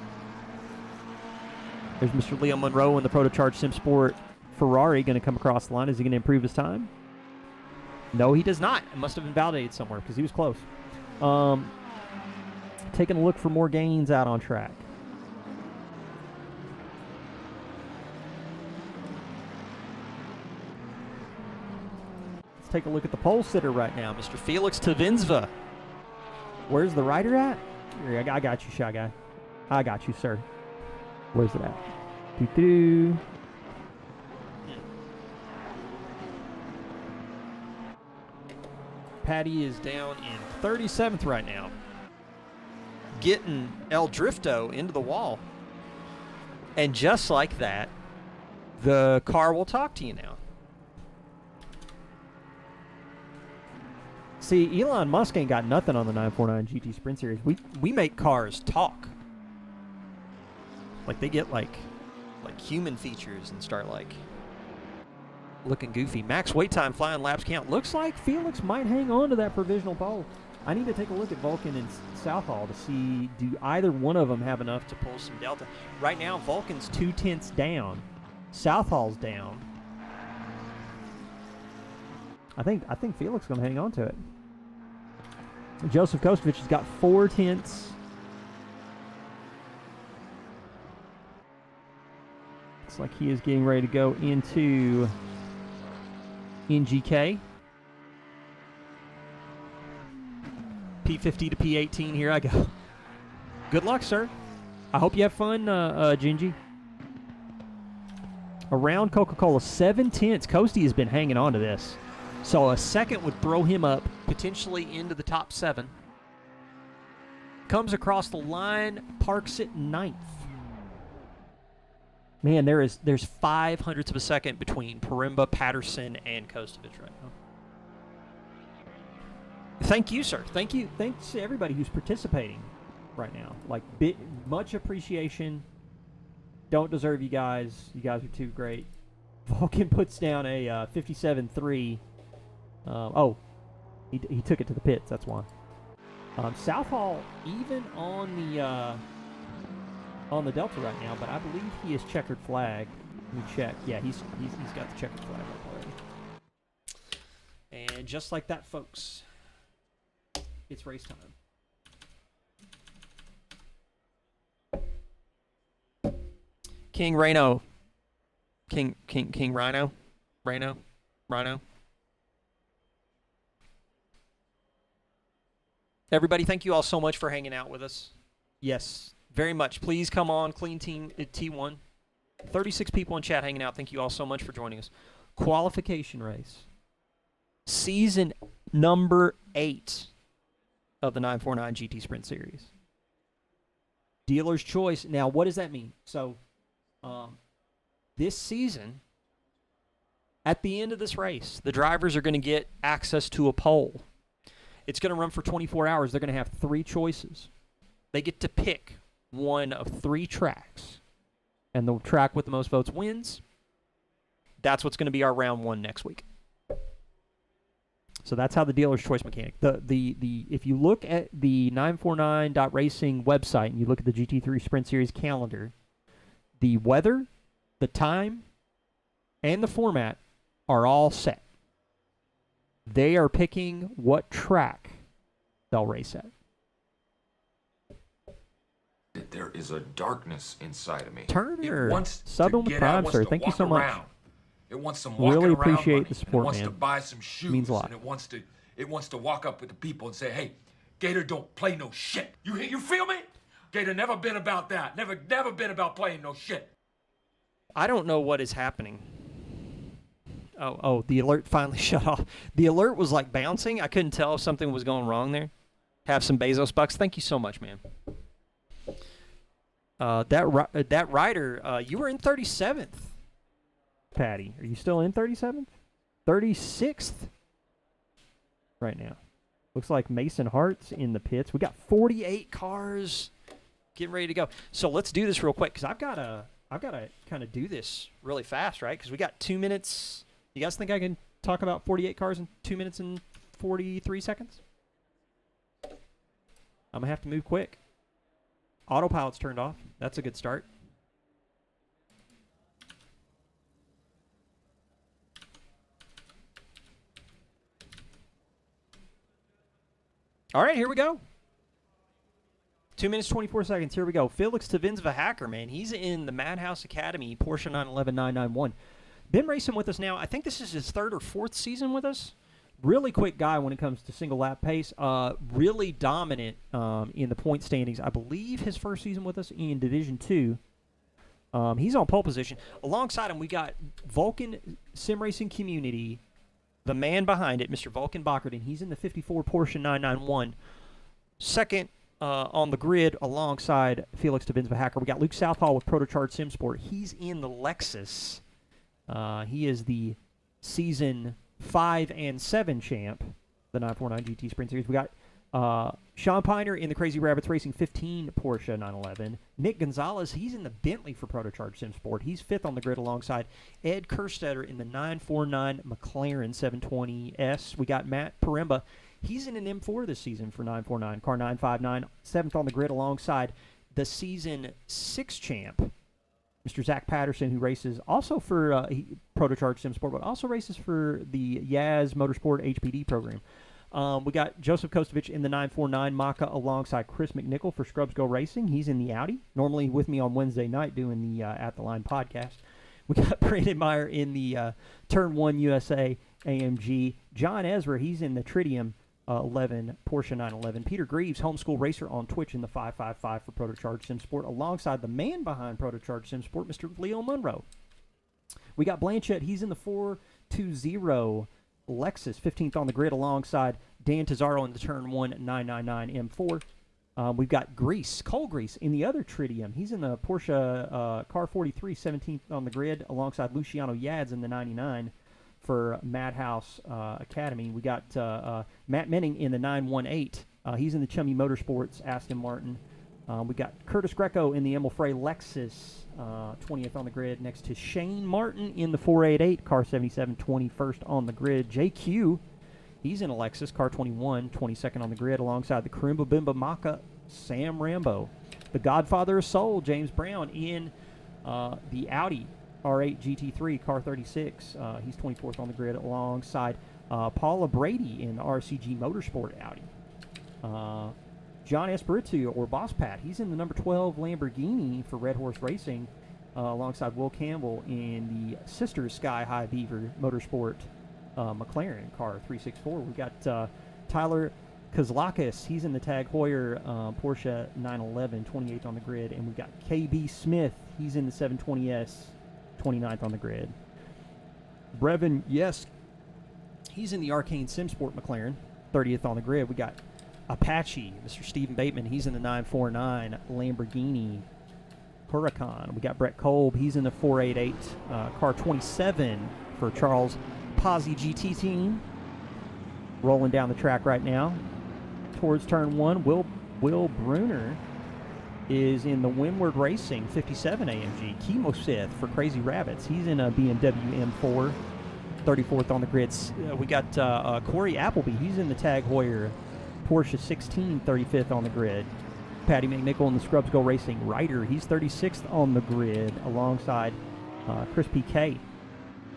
There's Mr. Leo Monroe in the Protocharge Sim Sport Ferrari going to come across the line. Is he going to improve his time? No, he does not. It must have been validated somewhere because he was close. Taking a look for more gains out on track. Let's take a look at the pole sitter right now, Mr. Felix Tavinsva. Where's the rider at? Here, I got you, Shy Guy. I got you, sir. Where's it at? Doo-doo. Patty is down in 37th right now. Getting El Drifto into the wall. And just like that, the car will talk to you now. See, Elon Musk ain't got nothing on the 949 GT Sprint Series. We make cars talk. Like they get like human features and start like looking goofy. Max wait time, flying laps count. Looks like Felix might hang on to that provisional pole. I need to take a look at Vulcan and Southall to see do either one of them have enough to pull some delta. Right now, Vulcan's 2/10 down. Southall's down. I think Felix is going to hang on to it. Joseph Kostovich has got 4/10. Looks like he is getting ready to go into NGK. P50 to P18, here I go. Good luck, sir. I hope you have fun, Gingy. Around Coca-Cola, 7/10. Coasty has been hanging on to this. So a second would throw him up, potentially into the top 7. Comes across the line, parks at 9th. Man, there's 0.05 of a second between Paremba, Patterson, and Kostovich right now. Thank you, sir. Thank you. Thanks to everybody who's participating right now. Like, much appreciation. Don't deserve you guys. You guys are too great. Vulcan puts down a 57-3. He took it to the pits. That's why. Southall even on the Delta right now, but I believe he is checkered flag. Let me check. Yeah, he's got the checkered flag up already. And just like that, folks, it's race time. King Rhino. King Rhino. Rhino. Everybody, thank you all so much for hanging out with us. Yes, very much. Please come on, Clean Team T1. 36 people in chat hanging out. Thank you all so much for joining us. Qualification race. Season number 8 of the 949 GT Sprint Series. Dealer's choice. Now, what does that mean? So, this season, at the end of this race, the drivers are going to get access to a pole. It's going to run for 24 hours. They're going to have 3 choices. They get to pick one of 3 tracks. And the track with the most votes wins. That's what's going to be our round 1 next week. So that's how the dealer's choice mechanic. If you look at the 949.racing website and you look at the GT3 Sprint Series calendar, the weather, the time, and the format are all set. They are picking what track they'll race at. There is a darkness inside of me. Turner, Southern Prime, sir. Thank you so much. It wants some walking really around appreciate money. the support, it wants man. to buy some shoes. Means a lot. And it wants to walk up with the people and say, "Hey, Gator don't play no shit." You feel me? Gator never been about that. Never been about playing no shit. I don't know what is happening. Oh, the alert finally shut off. The alert was like bouncing. I couldn't tell if something was going wrong there. Have some Bezos bucks. Thank you so much, man. That rider, you were in 37th. Patty, are you still in 37th? 36th right now. Looks like Mason Hart's in the pits. We got 48 cars getting ready to go. So let's do this real quick because I've got to kind of do this really fast, right? Because we got 2 minutes. You guys think I can talk about 48 cars in 2 minutes and 43 seconds? I'm going to have to move quick. Autopilot's turned off. That's a good start. All right, here we go. 2 minutes, 24 seconds. Here we go. Felix Tavinsva, man. He's in the Madhouse Academy, Porsche 911 991. Been racing with us now. I think this is his 3rd or 4th season with us. Really quick guy when it comes to single lap pace. Really dominant in the point standings. I believe his first season with us in Division 2. He's on pole position. Alongside him, we got Vulcan Sim Racing Community, the man behind it, Mr. Vulcan Bockerton. He's in the 54 Porsche 991. Second on the grid alongside Felix Tavinsva. We got Luke Southall with Protocharged Sim Sport. He's in the Lexus. He is the Season 5 and 7 champ, the 949 GT Sprint Series. We got Sean Piner in the Crazy Rabbits Racing 15 Porsche 911. Nick Gonzalez, he's in the Bentley for Protocharged Sim Sport. He's 5th on the grid alongside Ed Kerstetter in the 949 McLaren 720S. We got Matt Paremba. He's in an M4 this season for 949, car 959, 7th on the grid alongside the Season 6 champ, Mr. Zach Patterson, who races also for Protocharged Sim Sport, but also races for the Yaz Motorsport HPD program. We got Joseph Kostovich in the 949 Maka alongside Chris McNichol for Scrubs Go Racing. He's in the Audi, normally with me on Wednesday night doing the At the Line podcast. We got Brandon Meyer in the Turn 1 USA AMG. John Ezra, he's in the Tritium 11 Porsche 911. Peter Greaves, homeschool racer on Twitch in the 555 for Protocharged Sim Sport, alongside the man behind Protocharged Sim Sport, Mr. Leo Monroe. We got Blanchett, he's in the 420 Lexus, 15th on the grid, alongside Dan Tazaro in the Turn 1 999 M4. We've got Cole Grease in the other Tritium. He's in the Porsche Car 43, 17th on the grid, alongside Luciano Yads in the 99. for Madhouse Academy. We got Matt Menning in the 918. He's in the Chummy Motorsports Aston Martin. We got Curtis Greco in the Emil Frey Lexus, 20th on the grid, next to Shane Martin in the 488, car 77, 21st on the grid. JQ, he's in a Lexus, car 21, 22nd on the grid, alongside the Karimba Bimba Maka, Sam Rambo. The Godfather of Soul, James Brown, in the Audi R8 GT3, car 36. He's 24th on the grid, alongside Paula Brady in the RCG Motorsport Audi. John Espiritu, or Boss Pat, he's in the number 12 Lamborghini for Red Horse Racing, alongside Will Campbell in the Sisters Sky High Beaver Motorsport McLaren car 364. We got Tyler Kozlakis, he's in the Tag Heuer Porsche 911, 28th on the grid. And we got KB Smith, he's in the 720S, 29th on the grid. Brevin, yes, he's in the Arcane Simsport McLaren, 30th on the grid. We got Apache, Mr. Stephen Bateman, he's in the 949 Lamborghini Huracan. We got Brett Kolb, he's in the 488 car 27 for Charles Pazzi GT team. Rolling down the track right now towards turn 1. Will Bruner is in the Windward Racing 57 AMG. Kimo Sith for Crazy Rabbits, he's in a BMW M4, 34th on the grid. We got Corey Appleby, he's in the Tag Heuer Porsche 16, 35th on the grid. Patty McNichol in the Scrubs Go Racing Ryder, he's 36th on the grid, alongside Chris PK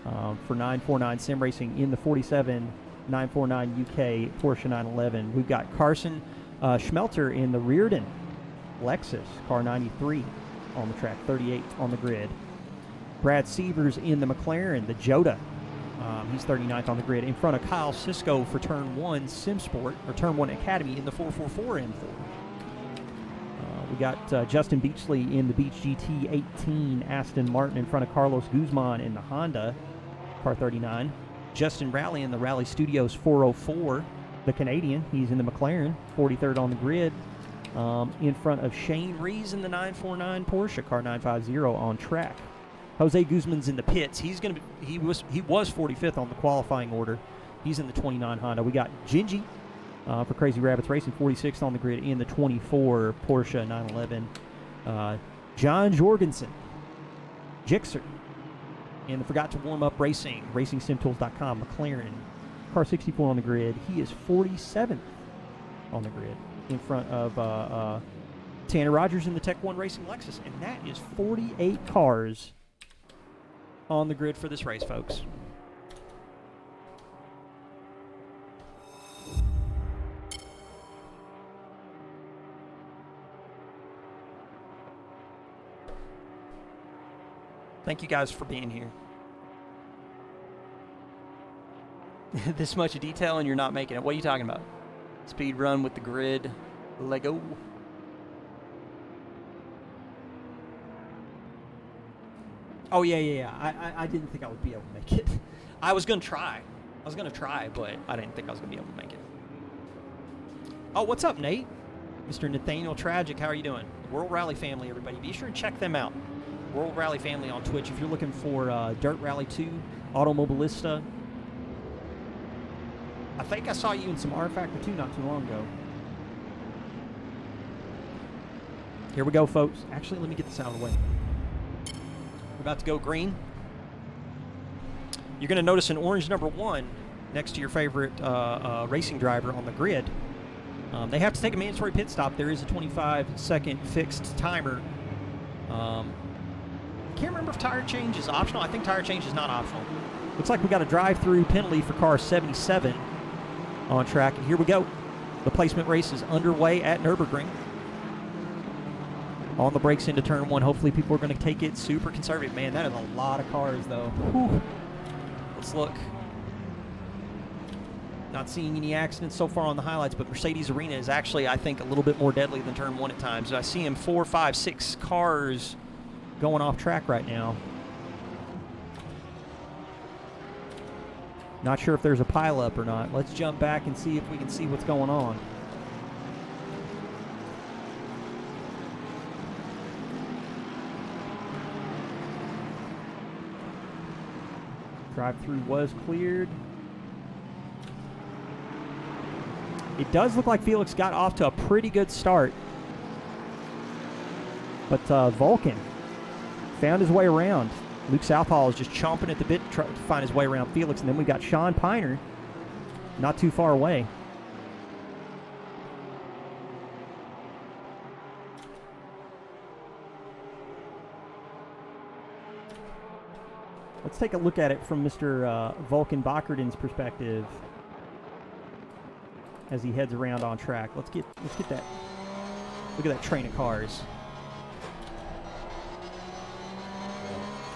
for 949 Sim Racing in the 47 949 UK Porsche 911. We've got Carson Schmelter in the Reardon Lexus, car 93 on the track, 38th on the grid. Brad Sievers in the McLaren, the Jota. He's 39th on the grid, in front of Kyle Sisko for Turn 1 Simsport, or Turn 1 Academy in the 444 M4. We got Justin Beachley in the Beach GT 18 Aston Martin, in front of Carlos Guzman in the Honda, car 39. Justin Raleigh in the Raleigh Studios 404, the Canadian. He's in the McLaren, 43rd on the grid, in front of Shane Rees in the 949 Porsche, car 950 on track. Jose Guzman's in the pits. He was 45th on the qualifying order. He's in the 29 Honda. We got Gingy for Crazy Rabbits Racing, 46th on the grid in the 24 Porsche 911. John Jorgensen, Gixxer, in the Forgot to Warm Up Racing, RacingSimTools.com McLaren, car 64 on the grid. He is 47th on the grid, in front of Tanner Rogers in the Tech 1 Racing Lexus. And that is 48 cars on the grid for this race, folks. Thank you guys for being here. This much detail and you're not making it. What are you talking about? Speed run with the grid Lego. Oh, yeah. I didn't think I would be able to make it. I was going to try, but I didn't think I was going to be able to make it. Oh, what's up, Nate? Mr. Nathaniel Tragic, how are you doing? World Rally Family, everybody. Be sure and check them out. World Rally Family on Twitch. If you're looking for Dirt Rally 2, Automobilista. I think I saw you in some R Factor 2 not too long ago. Here we go, folks. Actually, let me get this out of the way. We're about to go green. You're going to notice an orange number 1 next to your favorite racing driver on the grid. They have to take a mandatory pit stop. There is a 25-second fixed timer. I can't remember if tire change is optional. I think tire change is not optional. Looks like we got a drive-through penalty for car 77 on track. And here we go. The placement race is underway at Nürburgring. On the brakes into turn 1. Hopefully people are going to take it super conservative. Man, that is a lot of cars, though. Whew. Let's look. Not seeing any accidents so far on the highlights, but Mercedes Arena is actually, I think, a little bit more deadly than turn 1 at times. I see him 4, 5, 6 cars going off track right now. Not sure if there's a pileup or not. Let's jump back and see if we can see what's going on. Drive-through was cleared. It does look like Felix got off to a pretty good start. But Vulcan found his way around. Luke Southall is just chomping at the bit to find his way around Felix. And then we got Sean Piner not too far away. Let's take a look at it from Mr. Vulcan Bockerden's perspective as he heads around on track. Let's get that. Look at that train of cars.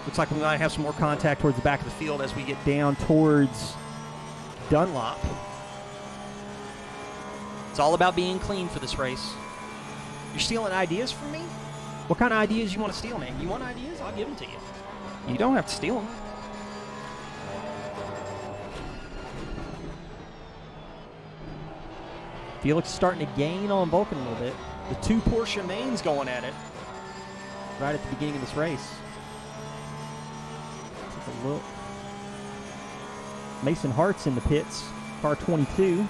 Looks like we might have some more contact towards the back of the field as we get down towards Dunlop. It's all about being clean for this race. You're stealing ideas from me? What kind of ideas you want to steal, man? You want ideas? I'll give them to you. You don't have to steal them. Felix is starting to gain on Vulcan a little bit. The two Porsche mains going at it right at the beginning of this race. Take a look. Mason Hart's in the pits, car 22.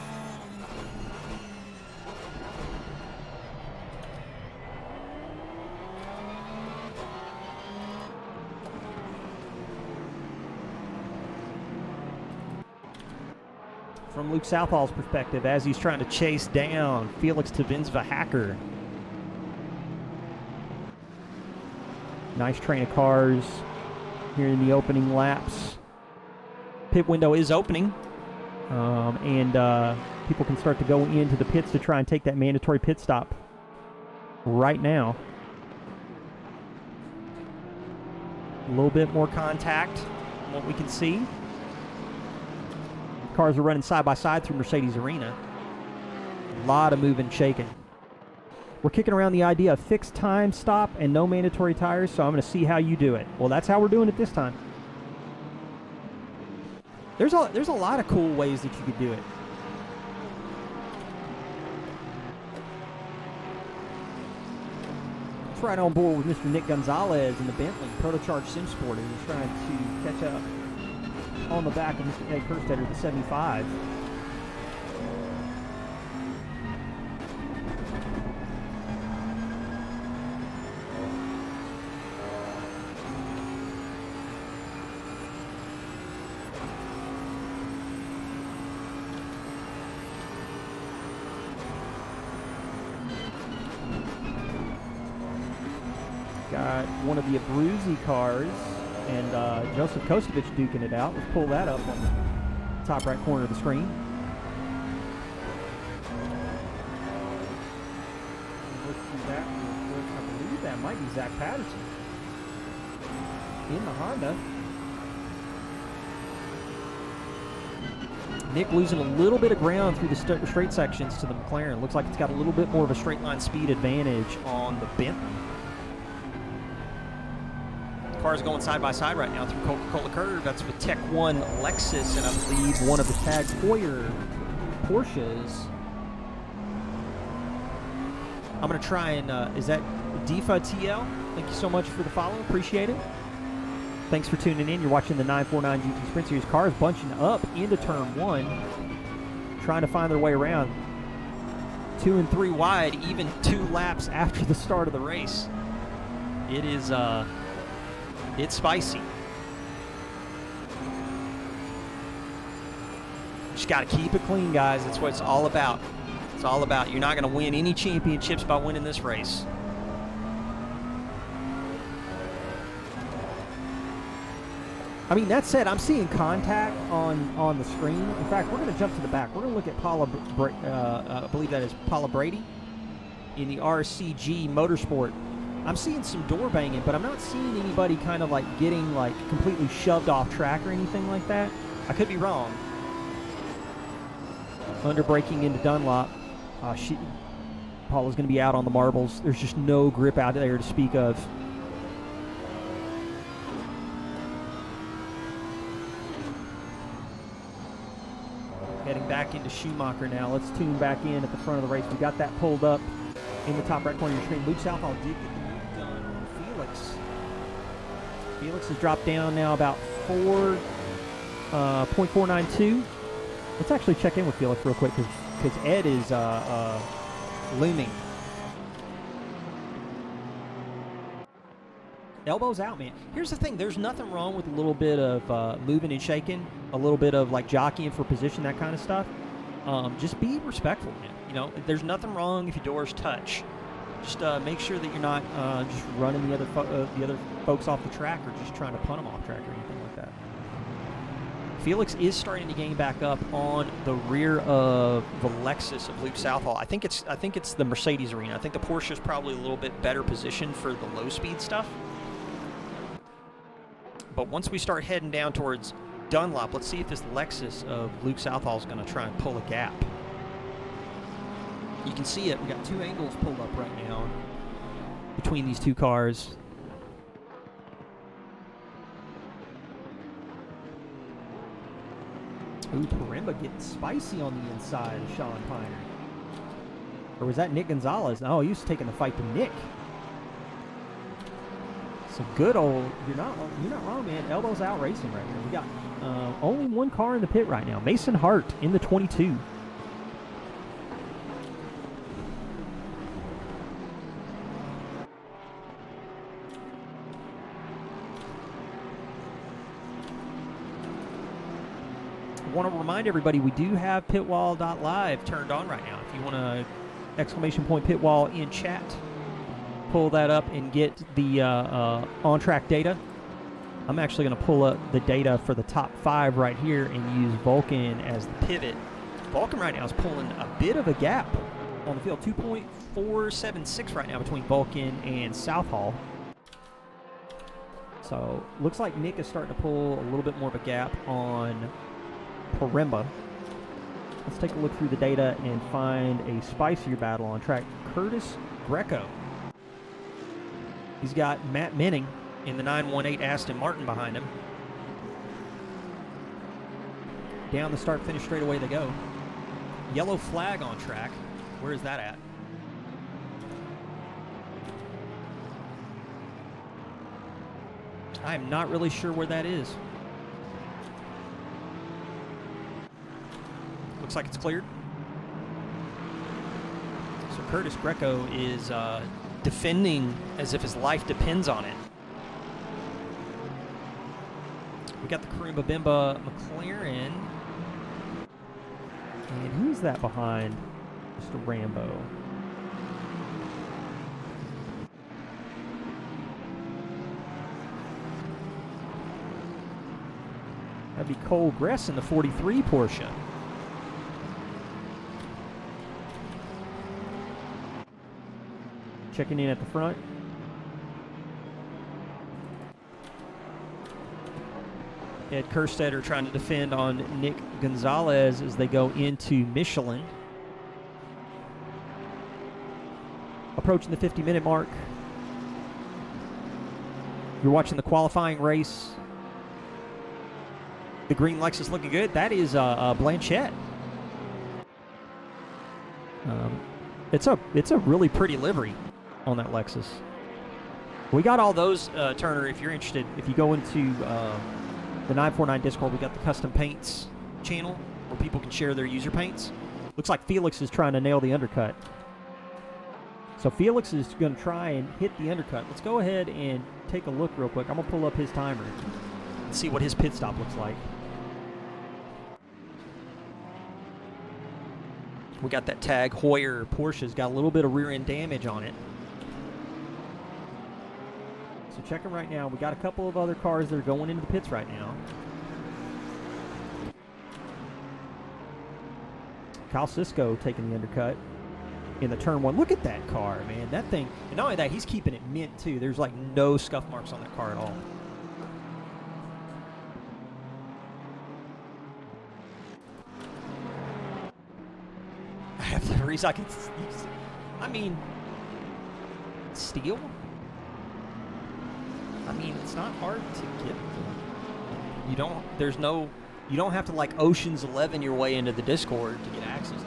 From Luke Southall's perspective, as he's trying to chase down Felix Tavinsva Hacker. Nice train of cars here in the opening laps. Pit window is opening, and people can start to go into the pits to try and take that mandatory pit stop right now. A little bit more contact from what we can see. Cars are running side by side through Mercedes Arena. A lot of moving, shaking. We're kicking around the idea of fixed time stop and no mandatory tires, so I'm going to see how you do it. Well, that's how we're doing it this time. There's a lot of cool ways that you could do it. It's right on board with Mr. Nick Gonzalez in the Bentley Protocharged Sim Sport, who's trying to catch up on the back of Mr. Nate Kerstetter, the 75. Got one of the Abruzzi cars and Joseph Kostovich duking it out. Let's pull that up on the top right corner of the screen. Let's see that real quick. I believe that might be Zach Patterson in the Honda. Nick losing a little bit of ground through the straight sections to the McLaren. Looks like it's got a little bit more of a straight line speed advantage on the Bentley. Cars going side by side right now through Coca-Cola Curve. That's with Tech 1 Lexus and I believe one of the Tag Heuer Porsches. I'm going to try and, is that Defa TL? Thank you so much for the follow. Appreciate it. Thanks for tuning in. You're watching the 949 GT Sprint Series. Cars bunching up into turn 1, trying to find their way around. 2 and 3 wide, even 2 laps after the start of the race. It is, it's spicy. Just got to keep it clean, guys. That's what it's all about. It's all about. You're not going to win any championships by winning this race. I mean, that said, I'm seeing contact on the screen. In fact, we're going to jump to the back. We're going to look at Paula, I believe that is Paula Brady in the RCG Motorsport. I'm seeing some door banging, but I'm not seeing anybody kind of like getting like completely shoved off track or anything like that. I could be wrong. Under braking into Dunlop. Paula's going to be out on the marbles. There's just no grip out there to speak of. Heading back into Schumacher now. Let's tune back in at the front of the race. We got that pulled up in the top right corner of your screen. Luke Southall did get the move done on Felix. Felix has dropped down now about 4 .492. Let's actually check in with Felix real quick because Ed is looming. Elbows out, man. Here's the thing. There's nothing wrong with a little bit of moving and shaking, a little bit of like jockeying for position, that kind of stuff. Just be respectful, man. You know, there's nothing wrong if your doors touch. Just make sure that you're not just running the other folks off the track or just trying to punt them off track or anything like that. Felix is starting to gain back up on the rear of the Lexus of Luke Southall. I think it's the Mercedes arena. I think the Porsche is probably a little bit better positioned for the low speed stuff. But once we start heading down towards Dunlop, let's see if this Lexus of Luke Southall is going to try and pull a gap. You can see it. We got two angles pulled up right now between these two cars. Ooh, Parimba getting spicy on the inside of Sean Piner. Or was that Nick Gonzalez? No, he was taking the fight to Nick. Some good old, you're not wrong, man. Elbows out racing right here. We got only one car in the pit right now. Mason Hart in the 22. I want to remind everybody we do have pitwall.live turned on right now. If you want to exclamation point pitwall in chat, pull that up and get the on-track data. I'm actually going to pull up the data for the top 5 right here and use Vulcan as the pivot. Vulcan right now is pulling a bit of a gap on the field. 2.476 right now between Vulcan and Southall. So looks like Nick is starting to pull a little bit more of a gap on Parimba. Let's take a look through the data and find a spicier battle on track. Curtis Greco. He's got Matt Menning in the 918 Aston Martin behind him. Down the start-finish straightaway they go. Yellow flag on track. Where is that at? I'm not really sure where that is. Looks like it's cleared. So Curtis Greco is defending as if his life depends on it. We got the Karimba Bimba McLaren. And who's that behind Mr. Rambo? That'd be Cole Gress in the 43 Porsche. Checking in at the front. Ed Kerstetter trying to defend on Nick Gonzalez as they go into Michelin. Approaching the 50-minute mark. You're watching the qualifying race. The green Lexus looking good. That is Blanchette. It's a really pretty livery on that Lexus. We got all those, Turner, if you're interested. If you go into the 949 Discord, we got the custom paints channel where people can share their user paints. Looks like Felix is trying to nail the undercut. So Felix is going to try and hit the undercut. Let's go ahead and take a look real quick. I'm going to pull up his timer and see what his pit stop looks like. We got that tag Hoyer Porsche's got a little bit of rear end damage on it. So checking right now. We got a couple of other cars that are going into the pits right now. Kyle Sisko taking the undercut in the turn one. Look at that car, man. That thing, and not only that, he's keeping it mint too. There's like no scuff marks on that car at all. I have the reason I can, I mean, steel? I mean, it's not hard to get. You don't have to like Ocean's 11 your way into the Discord to get access to it.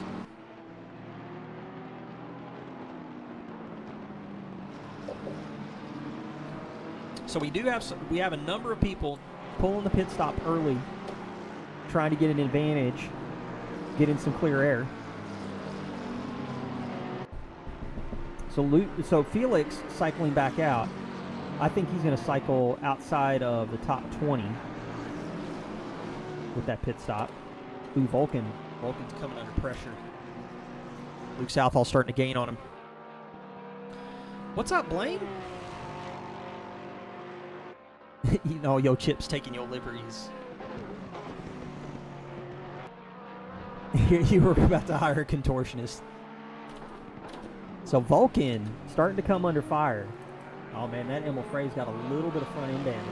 So we have a number of people pulling the pit stop early trying to get an advantage, get in some clear air. So Felix cycling back out. I think he's going to cycle outside of the top 20 with that pit stop. Ooh, Vulcan's coming under pressure. Luke Southall starting to gain on him. What's up, Blaine? You know, yo, Chip's taking your liberties. You were about to hire a contortionist. So Vulcan starting to come under fire. Oh man, that Emil Frey's got a little bit of front end damage.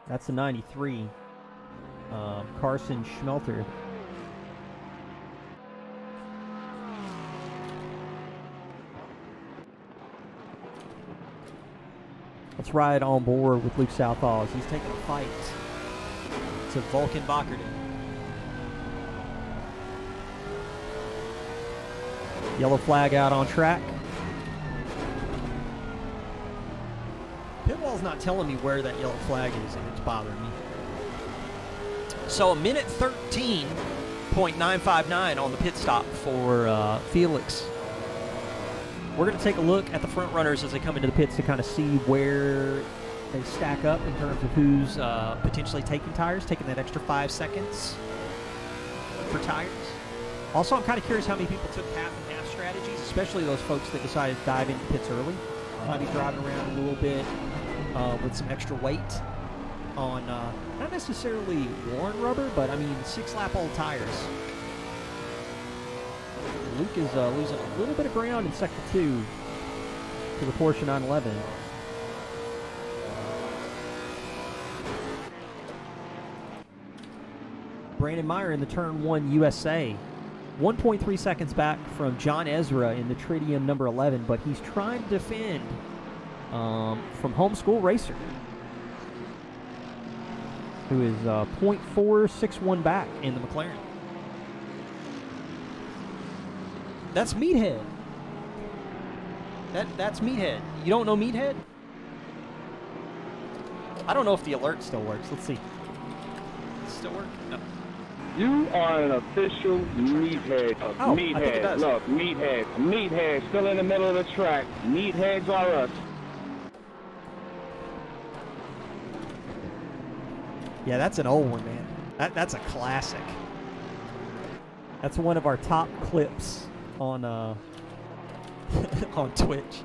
That's the 93. Carson Schmelter. Let's ride on board with Luke Southall as he's taking a fight to Vulcan Bockerton. Yellow flag out on track. Pitwall's not telling me where that yellow flag is, and it's bothering me. So a minute 13.959 on the pit stop for Felix. We're going to take a look at the front runners as they come into the pits to kind of see where they stack up in terms of who's potentially taking tires, taking that extra 5 seconds for tires. Also, I'm kind of curious how many people took half and half strategies, especially those folks that decided to dive into pits early. Might be driving around a little bit with some extra weight on not necessarily worn rubber, but I mean 6-lap-old tires. Luke is losing a little bit of ground in sector 2 to the Porsche 911. Brandon Meyer in the Turn 1 USA. 1.3 seconds back from John Ezra in the Tritium number 11, but he's trying to defend from Homeschool Racer, who is 0.461 back in the McLaren. That's Meathead. That's Meathead. You don't know Meathead? I don't know if the alert still works. Let's see. Does it still work? No. You are an official meathead. Oh, I think it does. Look, meathead. Meathead still in the middle of the track. Meatheads are us. Yeah, that's an old one, man. That's a classic. That's one of our top clips on on Twitch.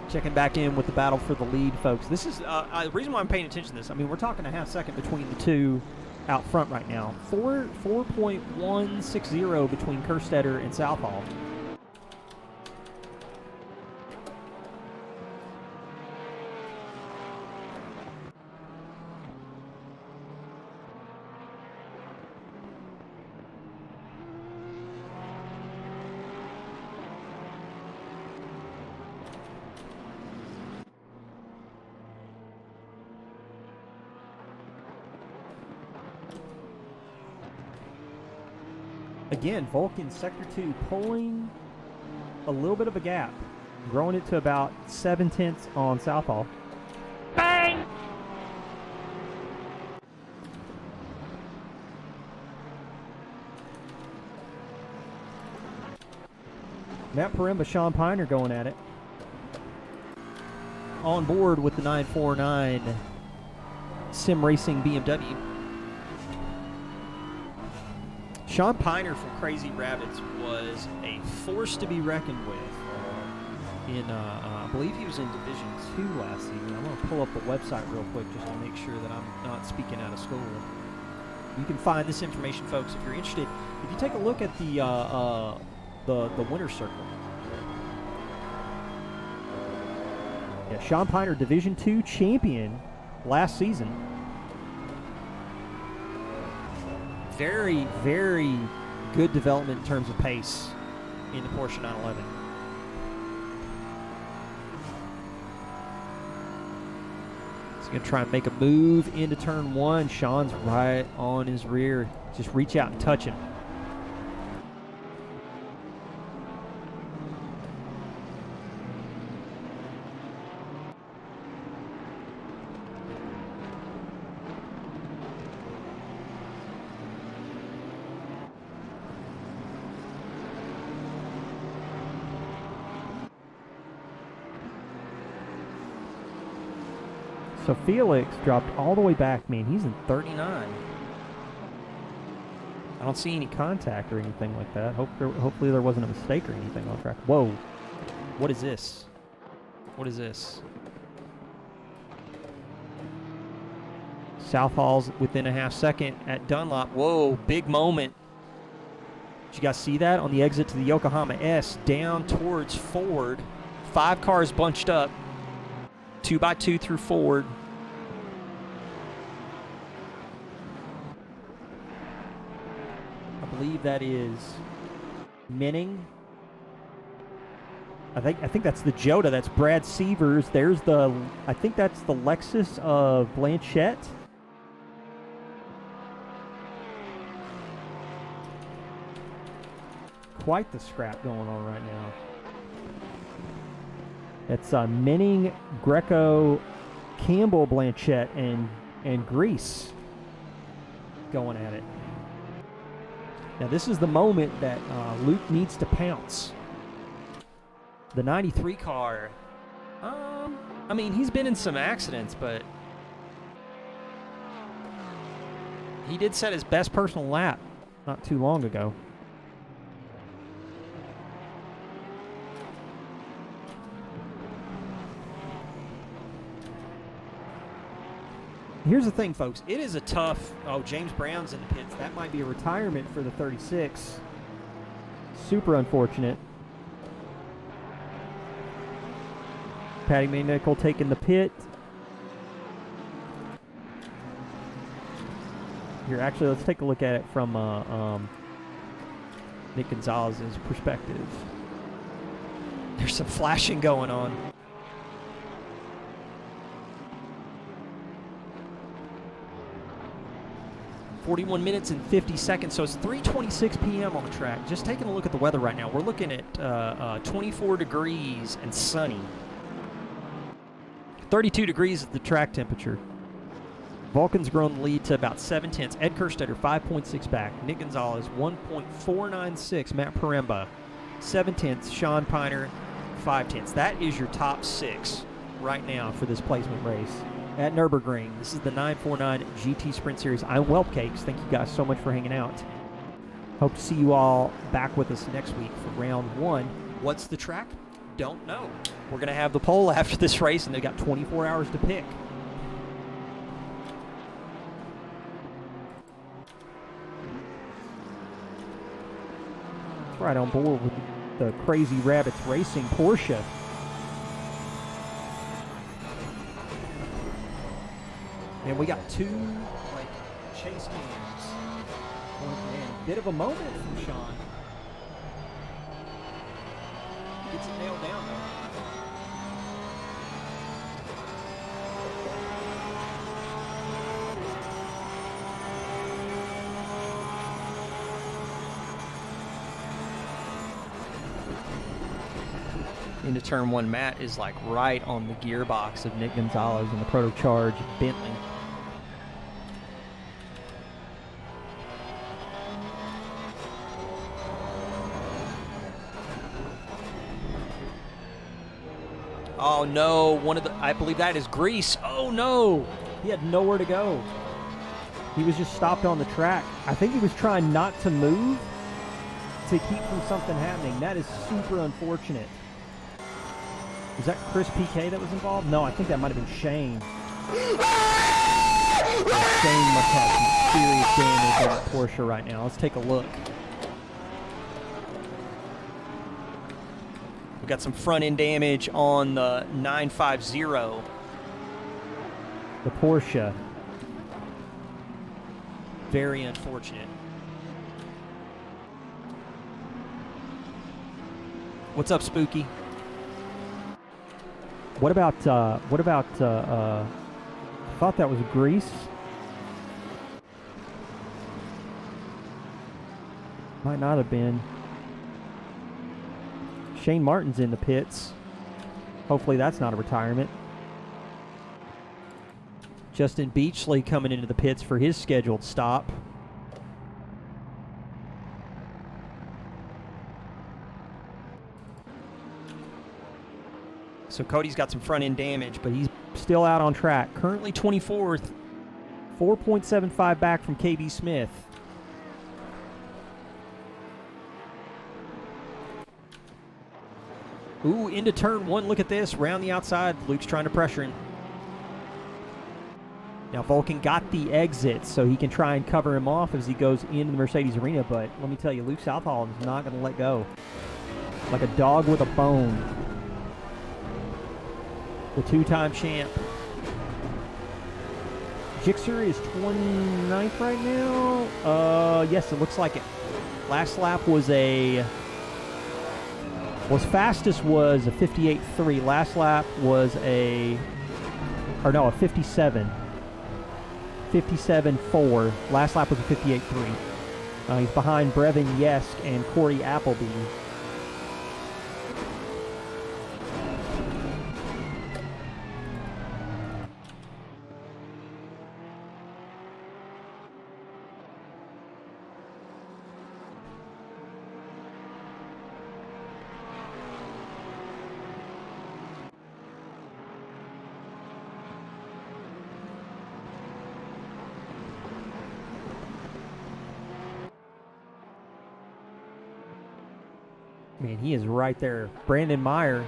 Checking back in with the battle for the lead, folks. This is the reason why I'm paying attention to this. I mean, we're talking a half second between the two out front right now. 4.160 between Kerstetter and Southall. Again, Vulcan Sector 2 pulling a little bit of a gap, growing it to about 0.7 on Southall. Bang! Matt Paremba, Sean Piner going at it. On board with the 949 Sim Racing BMW. Sean Piner from Crazy Rabbits was a force to be reckoned with. I believe he was in Division 2 last season. I'm going to pull up the website real quick just to make sure that I'm not speaking out of school. You can find this information, folks, if you're interested. If you take a look at the winner's circle. Yeah, Sean Piner, Division 2 champion last season. Very, very good development in terms of pace in the Porsche 911. He's going to try and make a move into turn 1. Sean's right on his rear. Just reach out and touch him. So Felix dropped all the way back. Man, he's in 39. I don't see any contact or anything like that. Hopefully there wasn't a mistake or anything on track. Whoa. What is this? What is this? Southall's within a half second at Dunlop. Whoa, big moment. Did you guys see that on the exit to the Yokohama S down towards Ford? 5 cars bunched up, 2x2 through Ford. I believe that is Minning. I think that's the Jota. That's Brad Severs. There's the, I think that's the Lexus of Blanchette. Quite the scrap going on right now. It's Minning, Greco, Campbell, Blanchette, and Grease going at it. Now this is the moment that Luke needs to pounce. The 93 car. I mean, he's been in some accidents, but he did set his best personal lap not too long ago. Here's the thing, folks. It is a tough... Oh, James Brown's in the pits. That might be a retirement for the 36. Super unfortunate. Patty McNichol taking the pit. Here, actually, let's take a look at it from Nick Gonzalez's perspective. there's some flashing going on. .41 minutes and 50 seconds, so it's 3:26 p.m. on the track. Just taking a look at the weather right now. We're looking at 24 degrees and sunny. 32 degrees is the track temperature. Vulcan's grown the lead to about 7/10. Ed Kerstetter 5.6 back. Nick Gonzalez 1.496. Matt Paremba 7/10. Sean Piner 5/10. That is your top 6 right now for this placement race at Nürburgring. This is the 949 GT Sprint Series. I'm Whelp Cakes. Thank you guys so much for hanging out. Hope to see you all back with us next week for round 1. What's the track? Don't know. We're going to have the poll after this race, and they've got 24 hours to pick. Right on board with the Crazy Rabbits Racing Porsche. And we got 2 chase cams. Oh, man, bit of a moment from Sean. Gets it nailed down though. Into turn 1, Matt is like right on the gearbox Of Nick Gonzalez and the Proto-Charge Bentley. Oh no, I believe that is Grease. Oh no! He had nowhere to go. He was just stopped on the track. I think he was trying not to move to keep from something happening. That is super unfortunate. Was that Chris PK that was involved? No, I think that might have been Shane. Shane must have some serious damage on that Porsche right now. Let's take a look. We got some front end damage on the 950. The Porsche. Very unfortunate. What's up, Spooky? What about, I thought that was Grease. Might not have been. Shane Martin's in the pits. Hopefully that's not a retirement. Justin Beachley coming into the pits for his scheduled stop. So Cody's got some front end damage, but he's still out on track. Currently 24th, 4.75 back from KB Smith. Ooh, into turn 1. Look at this. Round the outside. Luke's trying to pressure him. Now Vulcan got the exit, so he can try and cover him off as he goes into the Mercedes arena. But let me tell you, Luke Southall is not going to let go. Like a dog with a bone. The two-time champ. Gixxer is 29th right now. Yes, it looks like it. Last lap was fastest was a 58.3. Last lap was a 57. 57.4. Last lap was a 58.3. He's behind Brevin Yesk and Corey Appleby. Man, he is right there. Brandon Meyer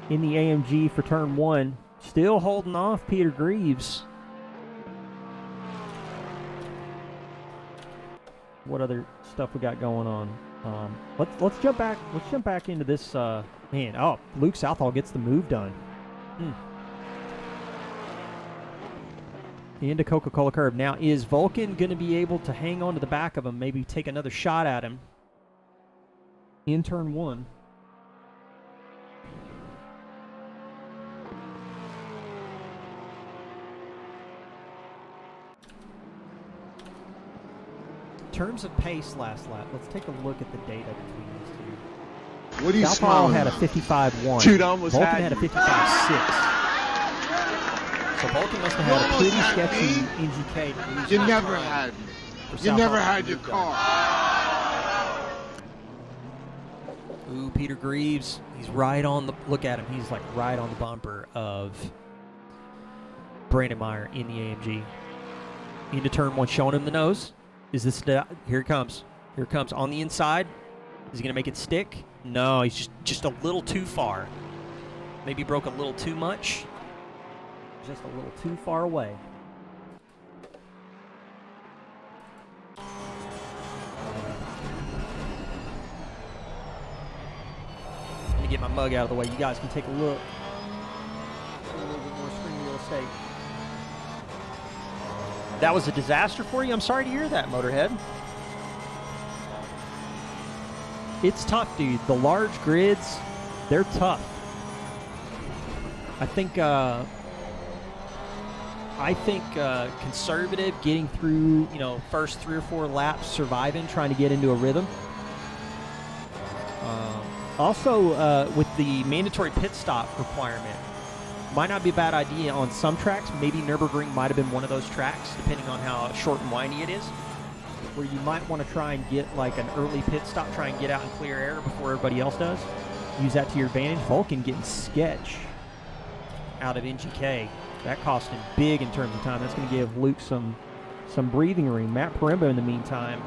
in the AMG for turn 1. Still holding off Peter Greaves. What other stuff we got going on? Let's jump back. Let's jump back into this. Man, oh, Luke Southall gets the move done. Into Coca-Cola curve. Now, is Vulcan going to be able to hang on to the back of him? Maybe take another shot at him in turn 1. In terms of pace last lap, let's take a look at the data between these two. What are you Southall smiling had a at? 55.1. Dude, I almost Vulcan had had a you. 55.6. So Vulcan must have had a pretty sketchy NGK to lose You that never time had me. for You Southall never to had your move that. car. Ooh, Peter Greaves. He's right on the... Look at him. He's like right on the bumper of Brandon Meyer in the AMG. Into turn 1, showing him the nose. Is this... Here it comes. Here it comes. On the inside. Is he going to make it stick? No, he's just a little too far. Maybe broke a little too much. Just a little too far away. Let me get my mug out of the way. You guys can take a look. A little bit more screen real estate. That was a disaster for you? I'm sorry to hear that, Motorhead. It's tough, dude. The large grids, they're tough. I think conservative, getting through, first 3 or 4 laps, surviving, trying to get into a rhythm. Also, with the mandatory pit stop requirement, might not be a bad idea on some tracks. Maybe Nürburgring might have been one of those tracks, depending on how short and windy it is, where you might want to try and get like an early pit stop, try and get out and clear air before everybody else does. Use that to your advantage. Vulcan getting sketch out of NGK. That cost him big in terms of time. That's going to give Luke some breathing room. Matt Paremba, in the meantime.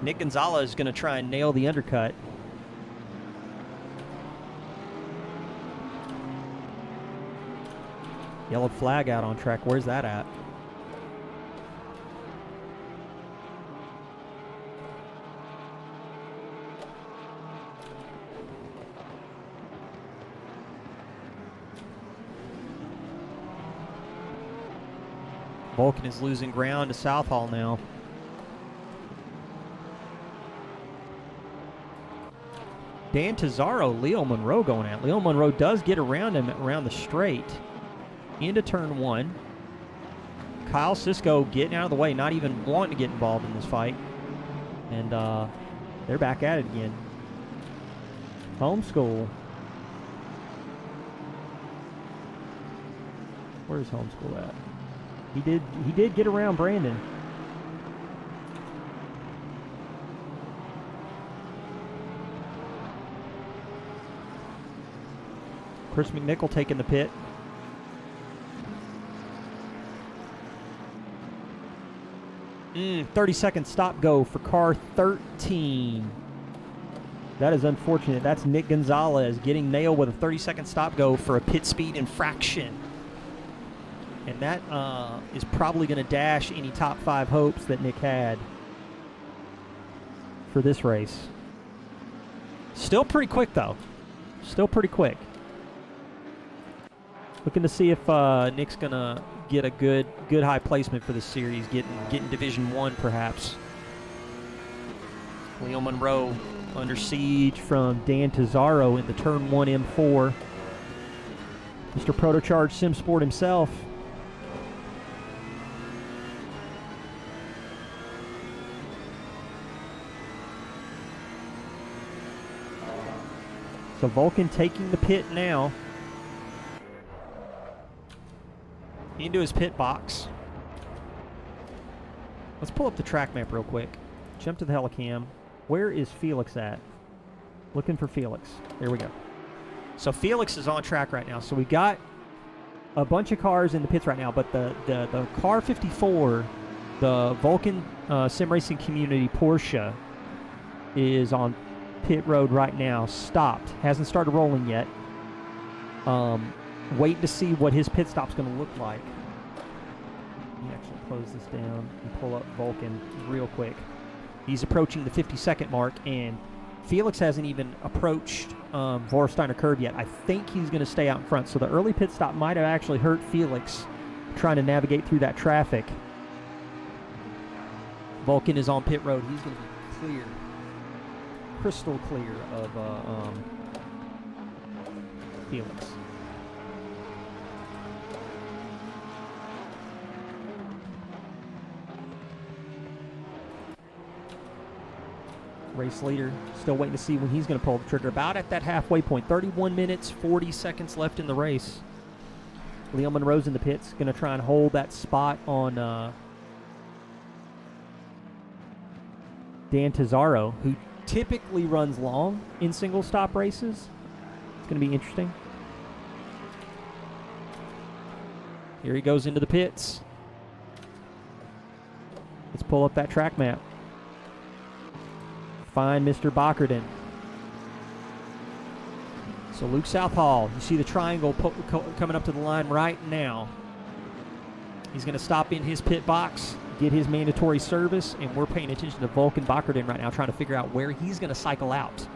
Nick Gonzalez is going to try and nail the undercut. Yellow flag out on track. Where's that at? Vulcan is losing ground to Southall now. Dan Tazaro, Leo Monroe going at. Leo Monroe does get around him around the straight. Into turn 1. Kyle Sisko getting out of the way, not even wanting to get involved in this fight. And they're back at it again. Homeschool. Where's Homeschool at? He did get around Brandon. Chris McNichol taking the pit. Mm, 30-second stop go for car 13. That is unfortunate. That's Nick Gonzalez getting nailed with a 30-second stop go for a pit speed infraction. And that is probably going to dash any top 5 hopes that Nick had for this race. Still pretty quick, though. Still pretty quick. Looking to see if Nick's going to get a good high placement for this series, getting Division 1 perhaps. Leo Monroe under siege from Dan Tazaro in the Turn 1 M4. Mr. Protocharge SimSport himself. So Vulcan taking the pit now. Into his pit box. Let's pull up the track map real quick. Jump to the helicam. Where is Felix at? Looking for Felix. There we go. So Felix is on track right now. So we got a bunch of cars in the pits right now, but the car 54, the Vulcan Sim Racing Community Porsche, is on pit road right now. Stopped. Hasn't started rolling yet. Waiting to see what his pit stop's going to look like. Let me actually close this down and pull up Vulcan real quick. He's approaching the 50-second mark, and Felix hasn't even approached Vorsteiner Curve yet. I think he's going to stay out in front. So the early pit stop might have actually hurt Felix trying to navigate through that traffic. Vulcan is on pit road. He's going to be clear, crystal clear of Felix. Race leader still waiting to see when he's going to pull the trigger. About at that halfway point. 31 minutes, 40 seconds left in the race. Leo Monroe's in the pits. Going to try and hold that spot on Dan Tazaro, who typically runs long in single stop races. It's going to be interesting. Here he goes into the pits. Let's pull up that track map. Find Mr. Bockerden. So Luke Southall, you see the triangle coming up to the line right now. He's going to stop in his pit box, get his mandatory service, and we're paying attention to Vulcan Bockerden right now, trying to figure out where he's going to cycle out.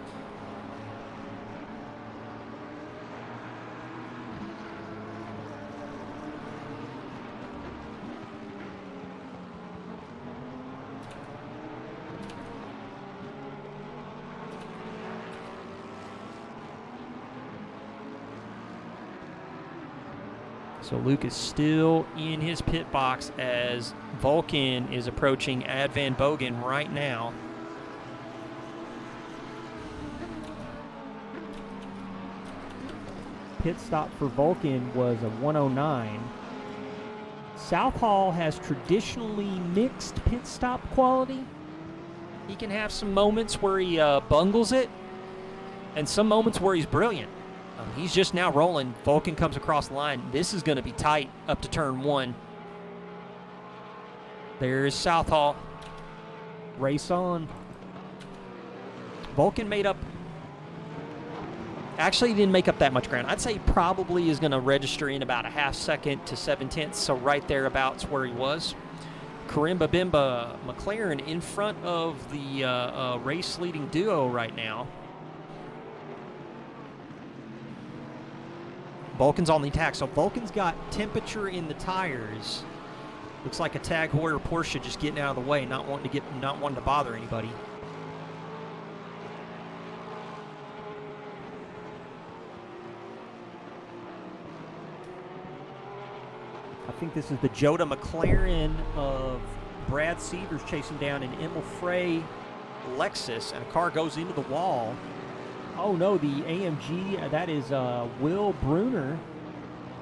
So Luke is still in his pit box as Vulcan is approaching Ad Van Bogen right now. Pit stop for Vulcan was a 109. Southall has traditionally mixed pit stop quality. He can have some moments where he bungles it and some moments where he's brilliant. He's just now rolling. Vulcan comes across the line. This is going to be tight up to turn 1. There's Southall. Race on. Vulcan made up. Actually, he didn't make up that much ground. I'd say he probably is going to register in about a half second to 7/10, so right thereabouts where he was. Karimba Bimba McLaren in front of the race leading duo right now. Vulcan's on the attack, so Vulcan's got temperature in the tires. Looks like a Tag Heuer Porsche just getting out of the way, not wanting to bother anybody. I think this is the Jota McLaren of Brad Severs chasing down an Emil Frey Lexus, and a car goes into the wall. Oh no, the AMG, that is Will Bruner,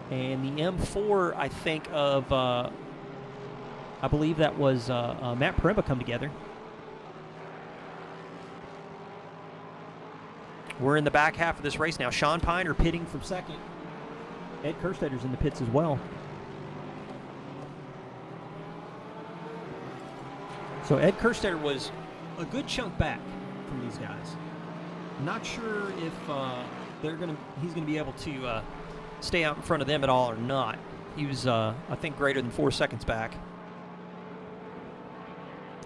and the M4, I think of, I believe that was Matt Paremba come together. We're in the back half of this race now. Sean Piner pitting from second. Ed Kerstedter's in the pits as well. So Ed Kerstetter was a good chunk back from these guys. Not sure if he's gonna be able to stay out in front of them at all or not. He was, I think, greater than 4 seconds back.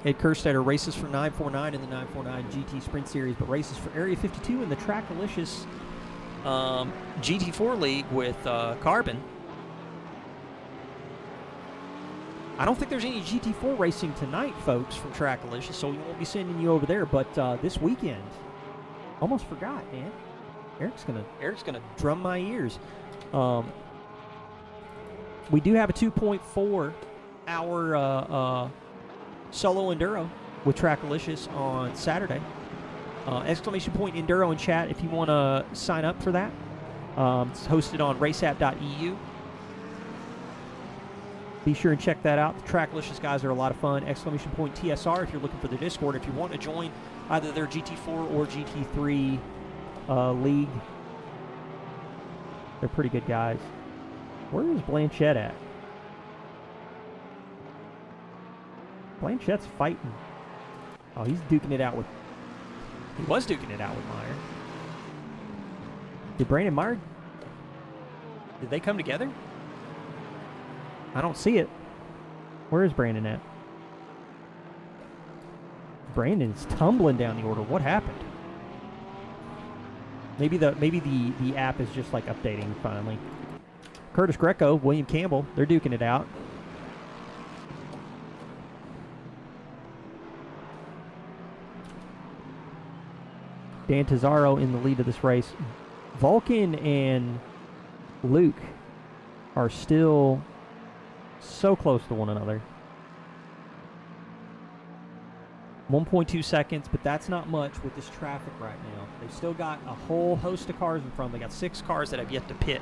Ed Kerstetter races for 949 in the 949 GT Sprint Series, but races for Area 52 in the Trackalicious GT4 League with Carbon. I don't think there's any GT4 racing tonight, folks, from Trackalicious, so we won't be sending you over there. But this weekend, almost forgot, man. Eric's gonna drum my ears. We do have a 2.4 hour solo enduro with Trackalicious on Saturday. Exclamation point enduro in chat if you want to sign up for that. It's hosted on raceapp.eu. Be sure and check that out. The Trackalicious guys are a lot of fun. Exclamation point TSR if you're looking for the Discord. If you want to join either their GT4 or GT3 league, they're pretty good guys. Where is Blanchett at? Blanchett's fighting. Oh, he's duking it out with... He was duking it out with Meyer. Did Brandon Meyer... Did they come together? I don't see it. Where is Brandon at? Brandon's tumbling down the order. What happened? Maybe the app is just like updating finally. Curtis Greco, William Campbell, they're duking it out. Dan Tizarro in the lead of this race. Vulcan and Luke are still so close to one another. 1.2 seconds, but that's not much with this traffic right now. They've still got a whole host of cars in front. They got 6 cars that have yet to pit.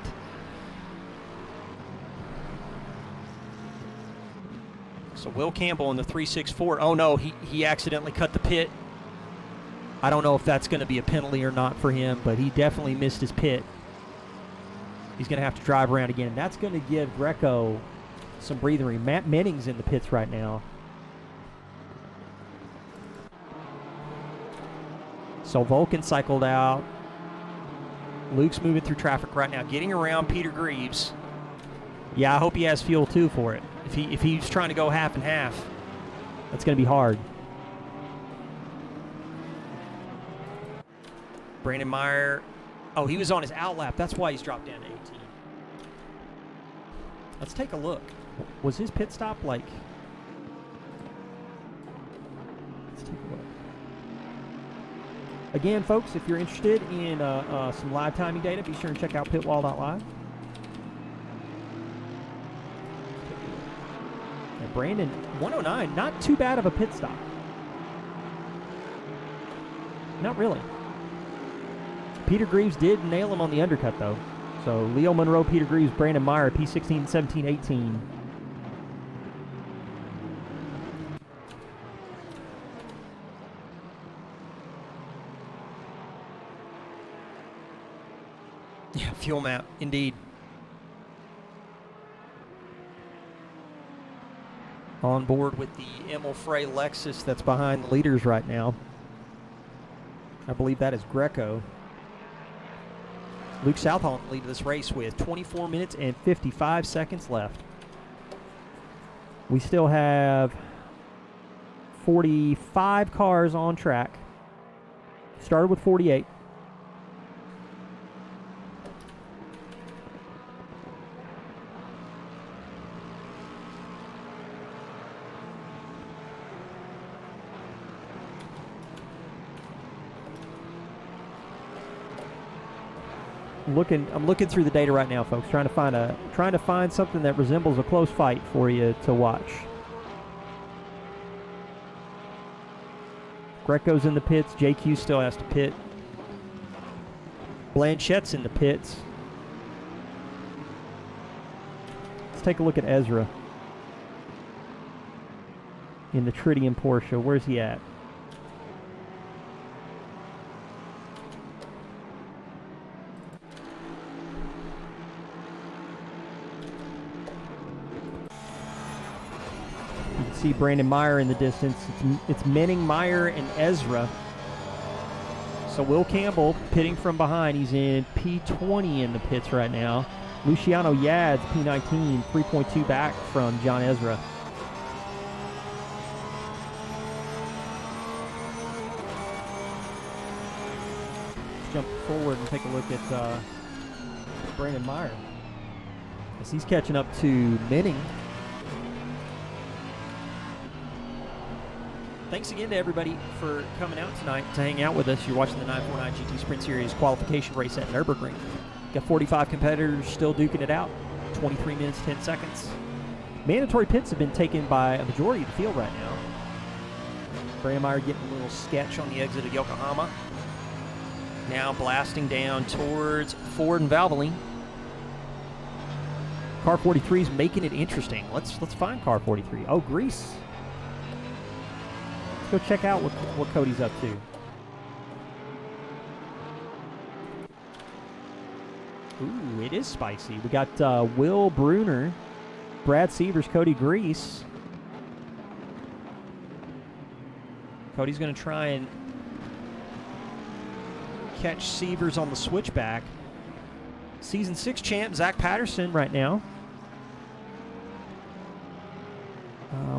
So Will Campbell in the 364. Oh no, he accidentally cut the pit. I don't know if that's going to be a penalty or not for him, but he definitely missed his pit. He's going to have to drive around again. That's going to give Greco some breathing room. Matt Menning's in the pits right now. So Vulcan cycled out. Luke's moving through traffic right now, getting around Peter Greaves. Yeah, I hope he has fuel too for it. If he's trying to go half and half, that's going to be hard. Brandon Meyer, oh, he was on his outlap. That's why he's dropped down to 18. Let's take a look. Was his pit stop like... Let's take a look. Again, folks, if you're interested in some live timing data, be sure and check out pitwall.live. And Brandon, 109, not too bad of a pit stop. Not really. Peter Greaves did nail him on the undercut, though. So Leo Monroe, Peter Greaves, Brandon Meyer, P16, 17, 18. Yeah, fuel map, indeed. On board with the Emil Frey Lexus that's behind the leaders right now. I believe that is Greco. Luke Southall in the lead of this race with 24 minutes and 55 seconds left. We still have 45 cars on track. Started with 48. I'm looking through the data right now, folks, trying to find something that resembles a close fight for you to watch. Greco's in the pits. JQ still has to pit. Blanchett's in the pits. Let's take a look at Ezra in the Tritium Porsche. Where's he at? see Brandon Meyer in the distance. It's Menning, Meyer, and Ezra. So Will Campbell pitting from behind. He's in P20 in the pits right now. Luciano Yads, P19, 3.2 back from John Ezra. Let's jump forward and take a look at Brandon Meyer, as he's catching up to Menning. Thanks again to everybody for coming out tonight to hang out with us. You're watching the 949 GT Sprint Series qualification race at Nürburgring. Got 45 competitors still duking it out. 23 minutes, 10 seconds. Mandatory pits have been taken by a majority of the field right now. Brandon Meyer getting a little sketch on the exit of Yokohama. Now blasting down towards Ford and Valvoline. Car 43 is making it interesting. Let's find car 43. Oh, Grease. Let's go check out what Cody's up to. Ooh, it is spicy. We got Will Bruner, Brad Severs, Cody Grease. Cody's going to try and catch Severs on the switchback. Season 6 champ Zach Patterson right now.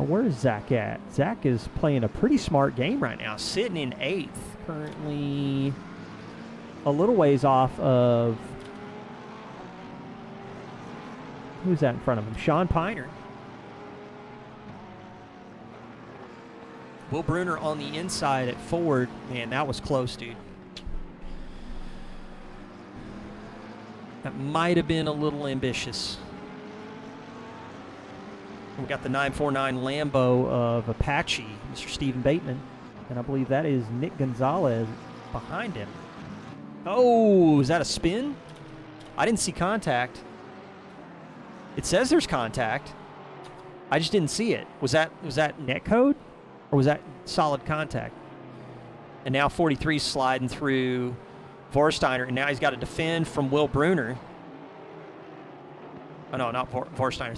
Where is Zach at? Zach is playing a pretty smart game right now, sitting in 8th, currently a little ways off of, who's that in front of him? Sean Piner. Will Bruner on the inside at Ford. Man, that was close, dude. That might have been a little ambitious. We got the 949 Lambo of Apache, Mr. Stephen Bateman. And I believe that is Nick Gonzalez behind him. Oh, is that a spin? I didn't see contact. It says there's contact. I just didn't see it. Was that net code? Or was that solid contact? And now 43's sliding through Vorsteiner, and now he's got to defend from Will Bruner. Oh, no, not Vorsteiner.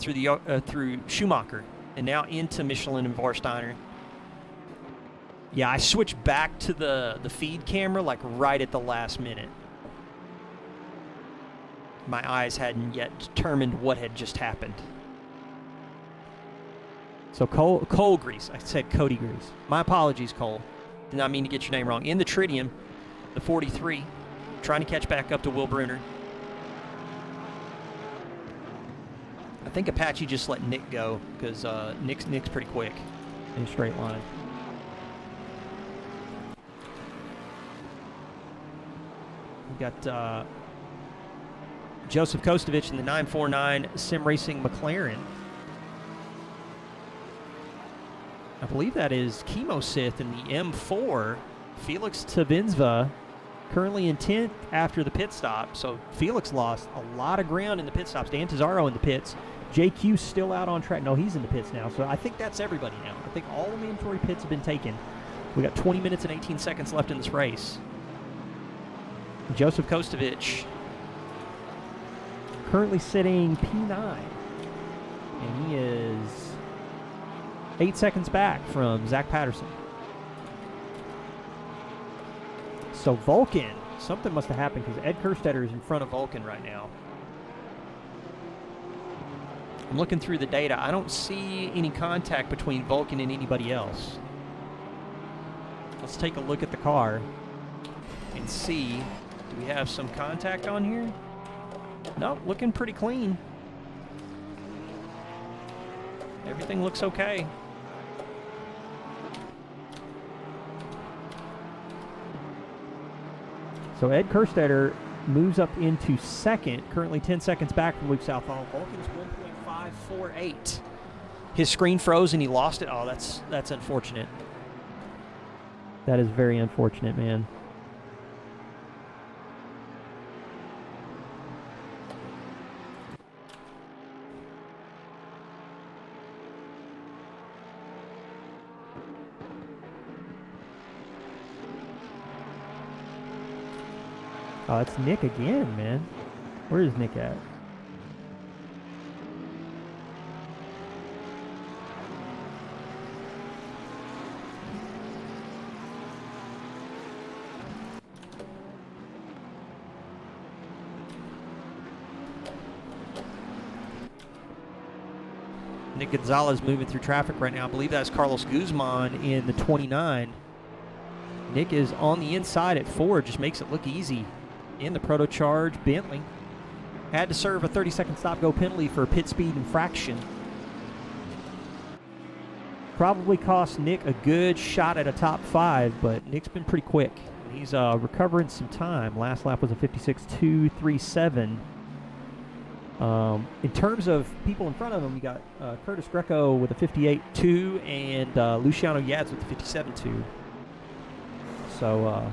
Through Schumacher. And now into Michelin and Vorsteiner. Yeah, I switched back to the feed camera like right at the last minute. My eyes hadn't yet determined what had just happened. So Cole Grease. I said Cody Grease. My apologies, Cole. Did not mean to get your name wrong. In the Tritium, the 43, trying to catch back up to Will Bruner. I think Apache just let Nick go because Nick's pretty quick in a straight line. We got Joseph Kostovich in the 949 Sim Racing McLaren. I believe that is Chemosith in the M4. Felix Tabinsva currently in 10th after the pit stop. So Felix lost a lot of ground in the pit stops. Dan Tazaro in the pits. JQ's still out on track. No, he's in the pits now. So I think that's everybody now. I think all the mandatory pits have been taken. We got 20 minutes and 18 seconds left in this race. Joseph Kostovich currently sitting P9. And he is 8 seconds back from Zach Patterson. So Vulcan, something must have happened because Ed Kerstetter is in front of Vulcan right now. I'm looking through the data. I don't see any contact between Vulcan and anybody else. Let's take a look at the car and see. Do we have some contact on here? Nope, looking pretty clean. Everything looks okay. So Ed Kerstetter moves up into second, currently 10 seconds back from Luke Southall. Vulcan's 1.548. His screen froze and he lost it. Oh, that's unfortunate. That is very unfortunate, man. Oh, it's Nick again, man. Where is Nick at? Nick Gonzalez moving through traffic right now. I believe that's Carlos Guzman in the 29. Nick is on the inside at 4, just makes it look easy. In the Proto Charge, Bentley had to serve a 30-second stop-go penalty for pit speed infraction. Probably cost Nick a good shot at a top 5, but Nick's been pretty quick. He's recovering some time. Last lap was a 56.237. In terms of people in front of him, you got Curtis Greco with a 58.2 and Luciano Yads with a 57.2. So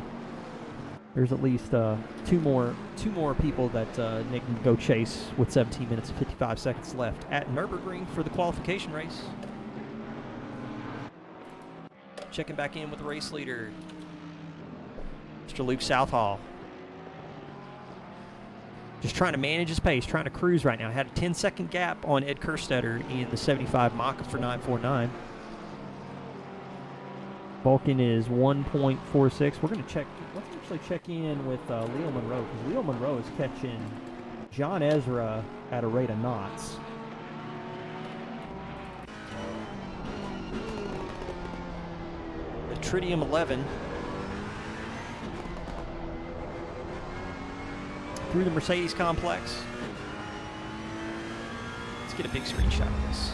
there's at least two more people that Nick can go chase with 17 minutes and 55 seconds left at Nürburgring for the qualification race. Checking back in with the race leader, Mr. Luke Southall. Just trying to manage his pace, trying to cruise right now. Had a 10-second gap on Ed Kerstetter in the 75 Mach for 9.49. Vulcan is 1.46. We're going to check. Let's actually check in with Leo Monroe, because Leo Monroe is catching John Ezra at a rate of knots. The Tritium 11 through the Mercedes complex. Let's get a big screenshot of this.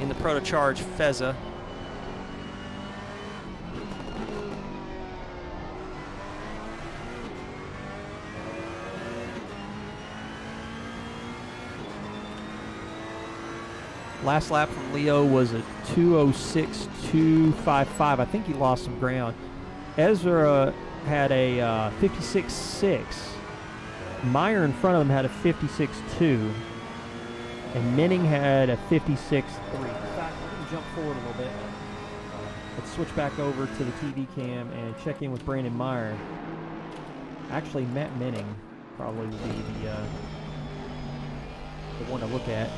In the Proto Charge Fezza. Last lap from Leo was a 2:06.255. I think he lost some ground. Ezra had a 56.6. Meyer in front of him had a 56.2. And Menning had a 56.3. In fact, we're going to jump forward a little bit. Let's switch back over to the TV cam and check in with Brandon Meyer. Actually, Matt Menning probably would be the one to look at.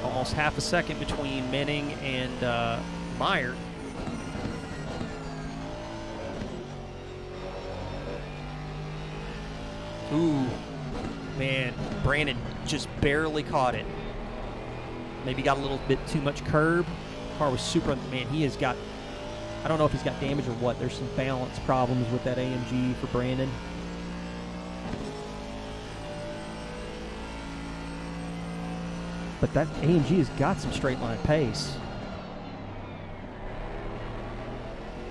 Almost half a second between Menning and Meyer. Ooh, man, Brandon just barely caught it. Maybe got a little bit too much curb. Car was super, man, he has got, I don't know if he's got damage or what. There's some balance problems with that AMG for Brandon. But that AMG has got some straight line pace.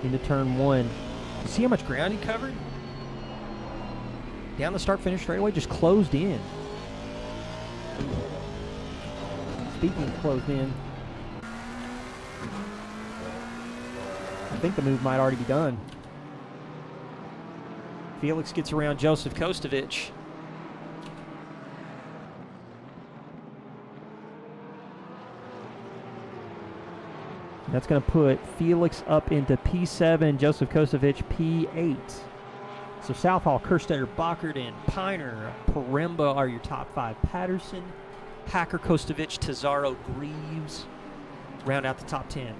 Into turn 1. You see how much ground he covered? Down the start-finish straightaway, just closed in. Speaking of closed in, I think the move might already be done. Felix gets around Joseph Kostovich. That's going to put Felix up into P7, Joseph Kostovich P8. So Southall, Kerstetter, Bockert, and Piner, Poremba are your top 5. Patterson, Hacker, Kostovich, Tazaro, Greaves round out the top 10.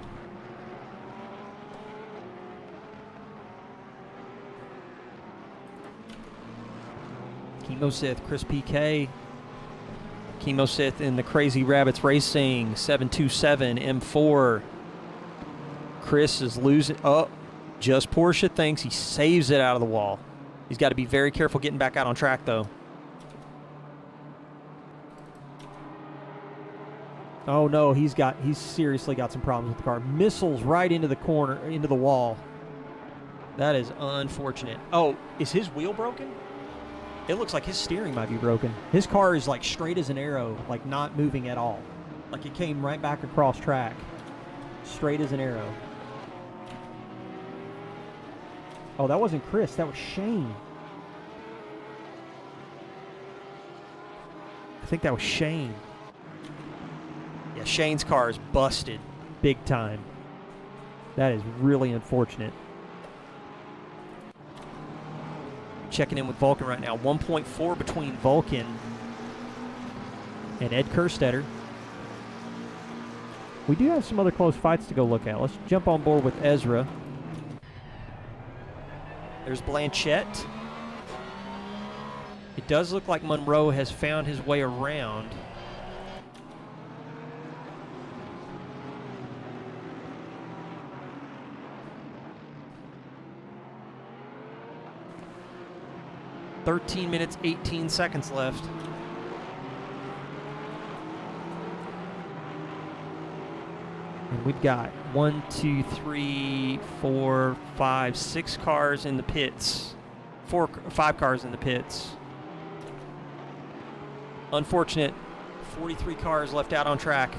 Chemo Sith, Chris PK. Chemo Sith in the Crazy Rabbits Racing, 727 M4. Chris is losing. Oh, just Porsche thinks he saves it out of the wall. He's got to be very careful getting back out on track, though. Oh no, he's seriously got some problems with the car. Missiles right into the corner, into the wall. That is unfortunate. Oh, is his wheel broken? It looks like his steering might be broken. His car is like straight as an arrow, like not moving at all. Like it came right back across track. Straight as an arrow. Oh, that wasn't Chris. That was Shane. I think that was Shane. Yeah, Shane's car is busted big time. That is really unfortunate. Checking in with Vulcan right now. 1.4 between Vulcan and Ed Kerstetter. We do have some other close fights to go look at. Let's jump on board with Ezra. There's Blanchette. It does look like Monroe has found his way around. "13 minutes, 18 seconds left. And we've got 1, 2, 3, 4, 5, 6 cars in the pits. 5 cars in the pits. Unfortunate. 43 cars left out on track.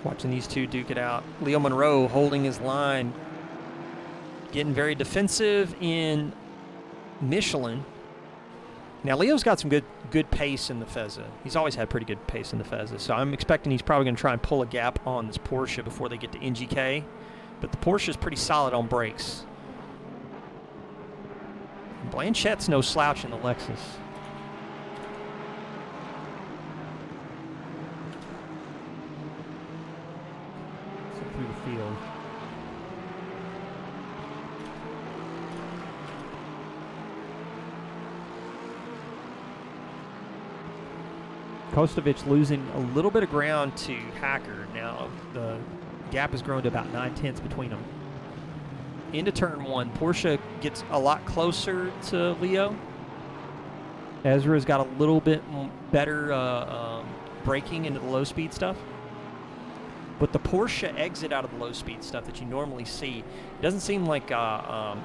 Watching these two duke it out. Leo Monroe holding his line. Getting very defensive in Michelin. Now, Leo's got some good pace in the Fezza. He's always had pretty good pace in the Fezza. So I'm expecting he's probably going to try and pull a gap on this Porsche before they get to NGK. But the Porsche is pretty solid on brakes. Blanchette's no slouch in the Lexus. Through the field. Kostovich losing a little bit of ground to Hacker. Now the gap has grown to about 9/10 between them. Into turn 1, Porsche gets a lot closer to Leo. Ezra's got a little bit better braking into the low speed stuff. But the Porsche exit out of the low-speed stuff that you normally see, it doesn't seem like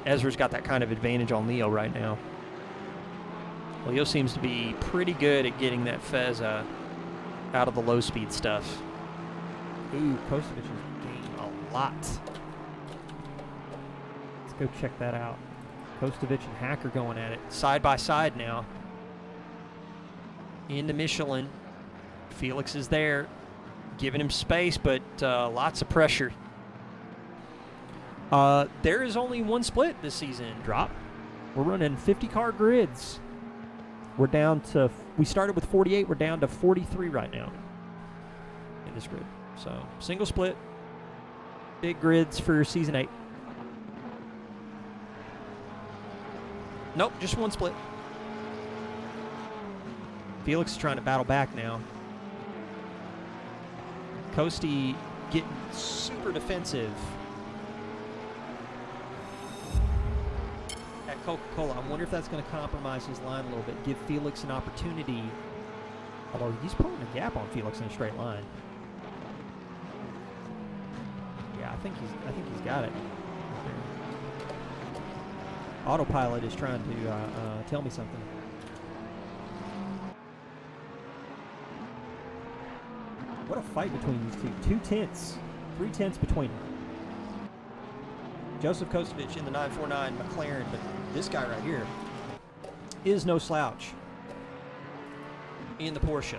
Ezra's got that kind of advantage on Leo right now. Leo seems to be pretty good at getting that Fezza out of the low-speed stuff. Ooh, Kostovich has gained a lot. Let's go check that out. Kostovich and Hacker going at it. Side by side now. Into Michelin. Felix is there. Giving him space, but lots of pressure. There is only one split this season, Drop. We're running 50-car grids. We're down to, we started with 48, we're down to 43 right now in this grid. So, single split, big grids for season 8. Nope, just one split. Felix is trying to battle back now. Coasty getting super defensive at Coca-Cola. I wonder if that's going to compromise his line a little bit, give Felix an opportunity. Although he's pulling a gap on Felix in a straight line. Yeah, I think he's got it. Autopilot is trying to tell me something. What a fight between these two. 2/10, 3/10 between them. Joseph Kostovich in the 949 McLaren, but this guy right here is no slouch in the Porsche.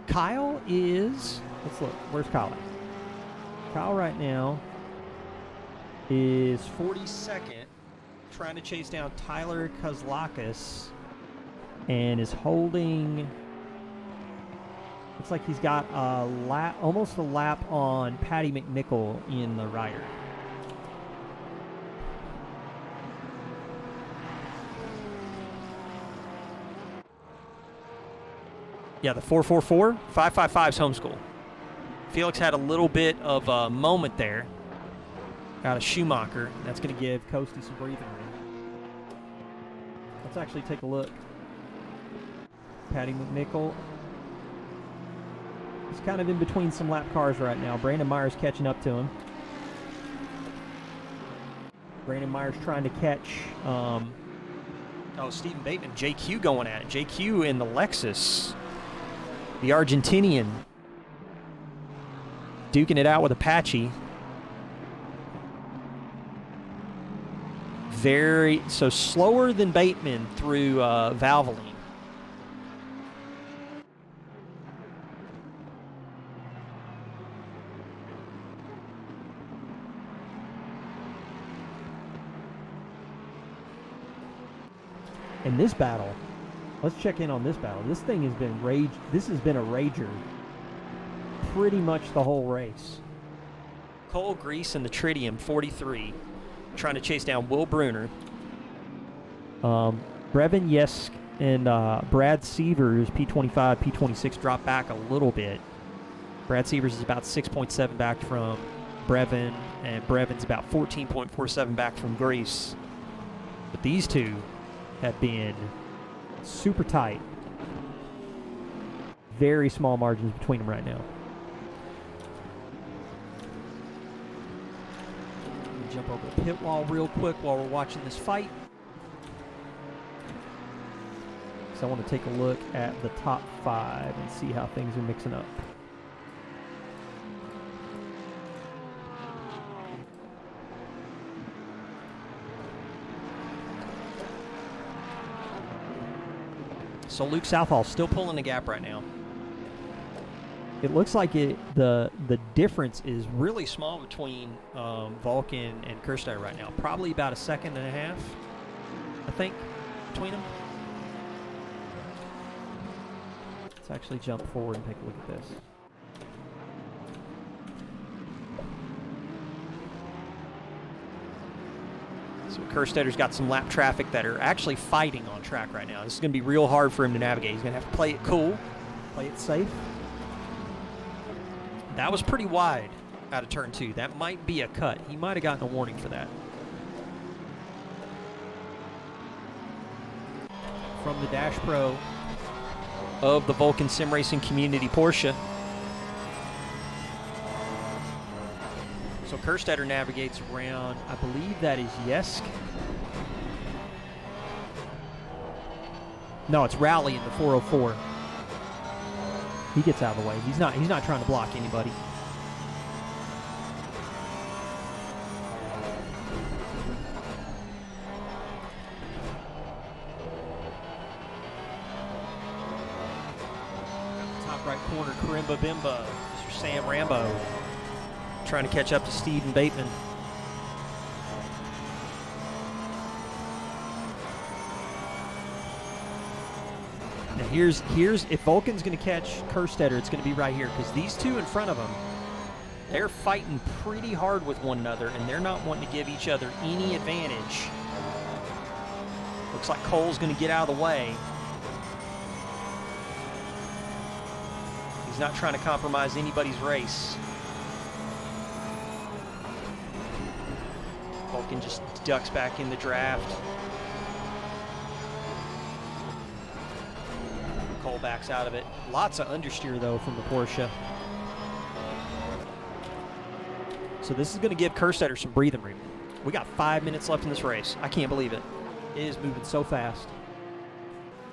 Kyle is, let's look, where's Kyle at? Kyle right now is 42nd. Trying to chase down Tyler Kozlakis and is holding, looks like he's got a lap, almost a lap on Patty McNichol in the Ryder. Yeah, the 444, 555's homeschool. Felix had a little bit of a moment there out of Schumacher. That's going to give Coasty some breathing room. Let's actually take a look. Patty McNichol. He's kind of in between some lap cars right now. Brandon Myers catching up to him. Brandon Myers trying to catch, Stephen Bateman, JQ going at it. JQ in the Lexus. The Argentinian. duking it out with Apache. So slower than Bateman through Valvoline. In this battle, let's check in on this battle. This thing has been This has been a rager pretty much the whole race. Cole Grease and the Tritium 43 trying to chase down Will Bruner. Brevin Yesk and Brad Sievers, P25, P26, dropped back a little bit. Brad Sievers is about 6.7 back from Brevin, and Brevin's about 14.47 back from Grease. But these two have been super tight. Very small margins between them right now. Jump over the pit wall real quick while we're watching this fight. So I want to take a look at the top 5 and see how things are mixing up. So Luke Southall still pulling the gap right now. It looks like the difference is really small between Vulcan and Kerstetter right now. Probably about 1.5 seconds, I think, between them. Let's actually jump forward and take a look at this. So Kerstetter's got some lap traffic that are actually fighting on track right now. This is going to be real hard for him to navigate. He's going to have to play it cool, play it safe. That was pretty wide out of turn 2. That might be a cut. He might have gotten a warning for that. From the Dash Pro of the Vulcan Sim Racing Community Porsche. So Kerstetter navigates around, I believe that is Yesk. No, it's Rowley in the 404. He gets out of the way. He's not trying to block anybody. Top right corner, Karimba Bimba, Mr. Sam Rambo, trying to catch up to Steven Bateman. Now here's if Vulcan's going to catch Kerstetter, it's going to be right here, because these two in front of him, they're fighting pretty hard with one another, and they're not wanting to give each other any advantage. Looks like Cole's going to get out of the way. He's not trying to compromise anybody's race. Vulcan just ducks back in the draft. Cole backs out of it. Lots of understeer, though, from the Porsche. So this is going to give Kerstetter some breathing room. We got 5 minutes left in this race. I can't believe it. It is moving so fast.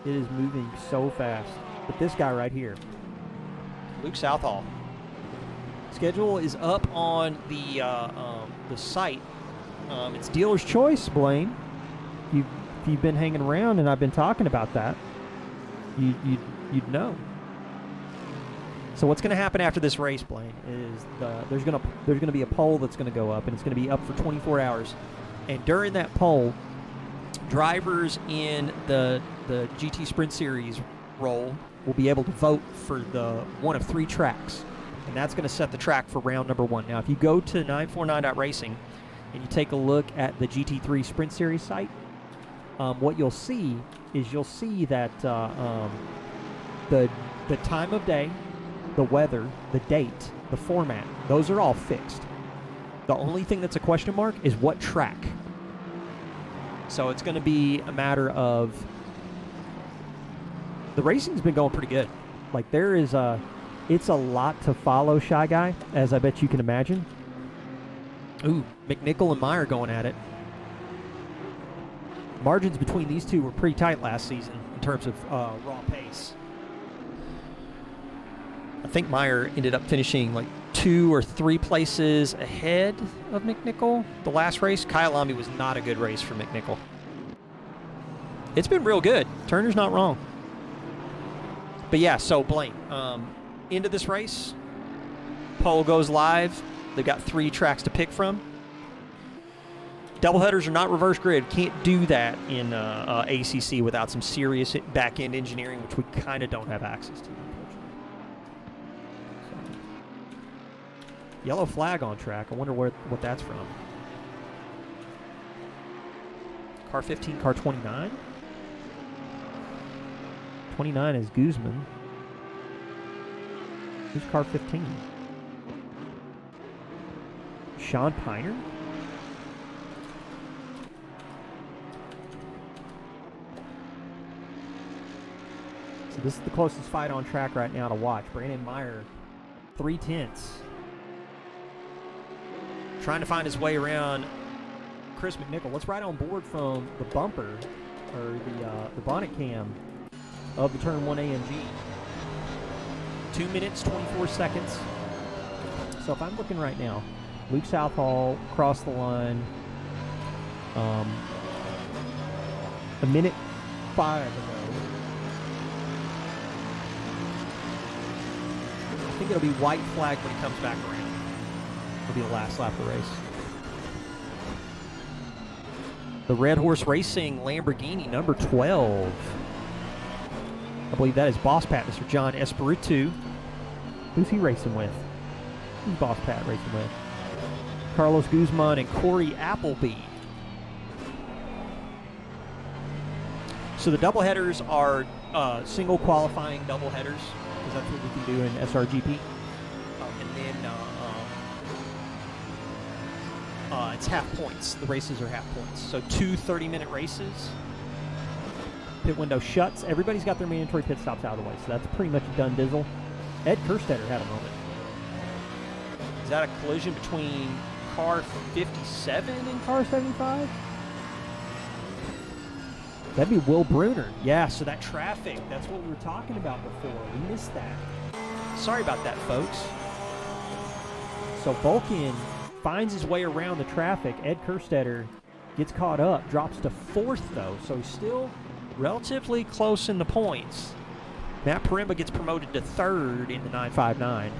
It is moving so fast. But this guy right here, Luke Southall. Schedule is up on the site. It's dealer's choice, Blaine. If you've been hanging around and I've been talking about that, you'd know. So what's going to happen after this race, Blaine, is there's going to be a poll that's going to go up, and it's going to be up for 24 hours. And during that poll, drivers in the GT Sprint Series role will be able to vote for the one of 3 tracks, and that's going to set the track for round number 1. Now, if you go to 949.racing and you take a look at the GT3 Sprint Series site, what you'll see is that the time of day, the weather, the date, the format, those are all fixed. The only thing that's a question mark is what track. So it's going to be a matter of, the racing's been going pretty good. Like, it's a lot to follow, Shy Guy, as I bet you can imagine. Ooh, McNichol and Meyer going at it. Margins between these two were pretty tight last season in terms of raw pace. I think Meyer ended up finishing like 2 or 3 places ahead of McNichol the last race. Kyalami was not a good race for McNichol. It's been real good. Turner's not wrong. But yeah, so Blaine, into this race, pole goes live. They've got 3 tracks to pick from. Doubleheaders are not reverse grid. Can't do that in ACC without some serious back-end engineering, which we kind of don't have access to, unfortunately. So, yellow flag on track. I wonder what that's from. Car 15, car 29? 29 is Guzman. Who's car 15? Sean Piner? So this is the closest fight on track right now to watch. Brandon Meyer, 3/10. Trying to find his way around Chris McNichol. Let's ride on board from the bumper, or the bonnet cam of the Turn 1 AMG. 2 minutes, 24 seconds. So if I'm looking right now, Luke Southall crossed the line a minute 5 ago. I think it'll be white flag when he comes back around. It'll be the last lap of the race. The Red Horse Racing Lamborghini, number 12. I believe that is Boss Pat, Mr. John Espiritu. Who's he racing with? Who's Boss Pat racing with? Carlos Guzman and Corey Appleby. So the doubleheaders are single qualifying doubleheaders, because that's what we can do in SRGP. And then it's half points. The races are half points. So 2 30-minute races. Pit window shuts. Everybody's got their mandatory pit stops out of the way, so that's pretty much a done dizzle. Ed Kerstetter had a moment. Is that a collision between car 57 and car 75? That'd be Will Bruner. Yeah, so that traffic, that's what we were talking about before. We missed that. Sorry about that, folks. So Vulcan finds his way around the traffic. Ed Kerstetter gets caught up, drops to 4th, though, so he's still relatively close in the points. Matt Paremba gets promoted to 3rd in the 959.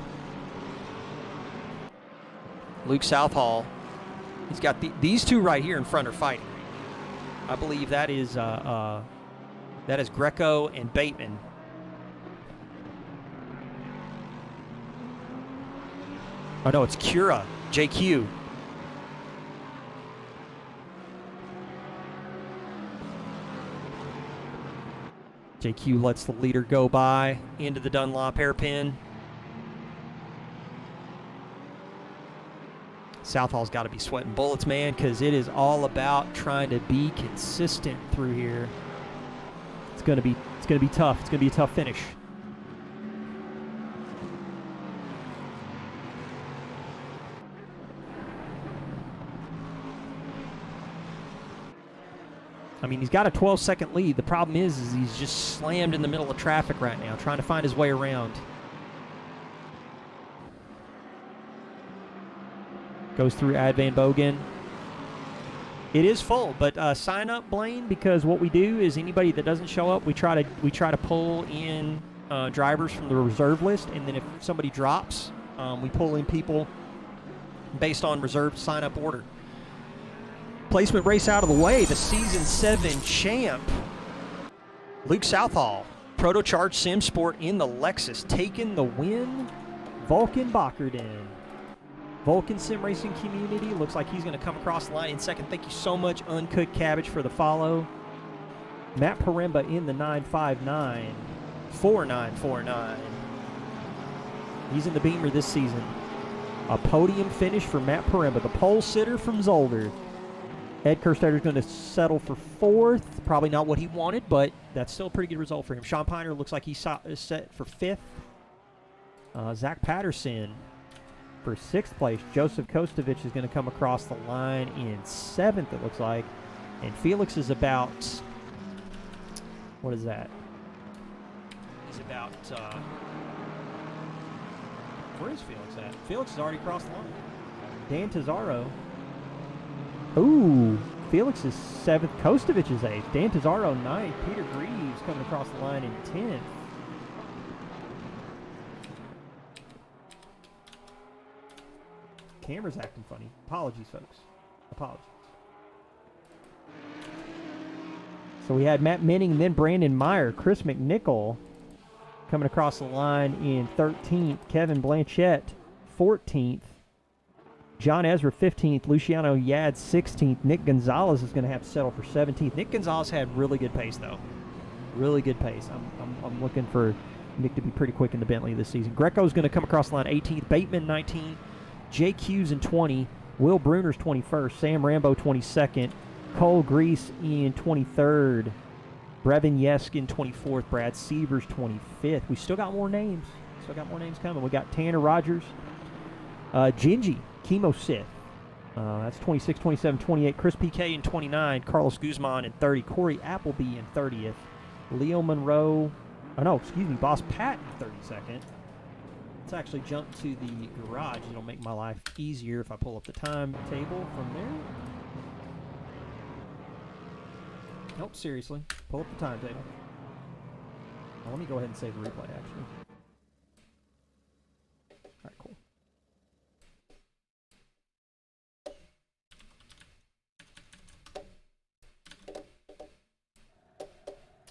Luke Southall, he's got these 2 right here in front are fighting. I believe that is Greco and Bateman. Oh no, it's Cura, JQ. JQ lets the leader go by into the Dunlop hairpin. Southall's got to be sweating bullets, man, because it is all about trying to be consistent through here. It's gonna be tough. It's gonna be a tough finish. I mean, he's got a 12-second lead. The problem is he's just slammed in the middle of traffic right now, trying to find his way around. Goes through Ad Van Bogen. It is full, but sign up, Blaine, because what we do is anybody that doesn't show up, we try to pull in drivers from the reserve list, and then if somebody drops, we pull in people based on reserved sign-up order. Placement race out of the way. The Season 7 champ, Luke Southall, Protocharged Sim Sport in the Lexus, taking the win. Vulcan Bacherdin. Vulcan Sim Racing Community looks like he's going to come across the line in 2nd. Thank you so much, Uncooked Cabbage, for the follow. Matt Paremba in the 959. 4949. He's in the Beamer this season. A podium finish for Matt Paremba, the pole sitter from Zolder. Ed Kerstetter's going to settle for 4th. Probably not what he wanted, but that's still a pretty good result for him. Sean Piner looks like he's set for 5th. Zach Patterson for 6th place. Joseph Kostovich is going to come across the line in 7th, it looks like. And Felix is about... what is that? He's about Where is Felix at? Felix has already crossed the line. Dan Tazaro. Ooh, Felix is 7th. Kostovich is 8th. Dan Tazaro 9th. Peter Greaves coming across the line in 10th. Camera's acting funny. Apologies, folks. Apologies. So we had Matt Menning, then Brandon Meyer. Chris McNichol coming across the line in 13th. Kevin Blanchette, 14th. John Ezra, 15th. Luciano Yad, 16th. Nick Gonzalez is going to have to settle for 17th. Nick Gonzalez had really good pace, though. Really good pace. I'm looking for Nick to be pretty quick in the Bentley this season. Greco's going to come across the line 18th. Bateman, 19th. Jake Hughes in 20. Will Bruner's 21st. Sam Rambo, 22nd. Cole Grease in 23rd. Brevin Yesk in 24th. Brad Sievers 25th. We still got more names. Coming. We got Tanner Rogers. Gingy, Chemo Sith. That's 26, 27, 28. Chris PK in 29. Carlos Guzman in 30. Corey Appleby in 30th. Leo Monroe. Boss Pat in 32nd. Let's actually jump to the garage. It'll make my life easier if I pull up the timetable from there. Nope, seriously. Pull up the timetable. Well, let me go ahead and save the replay, actually. All right, cool.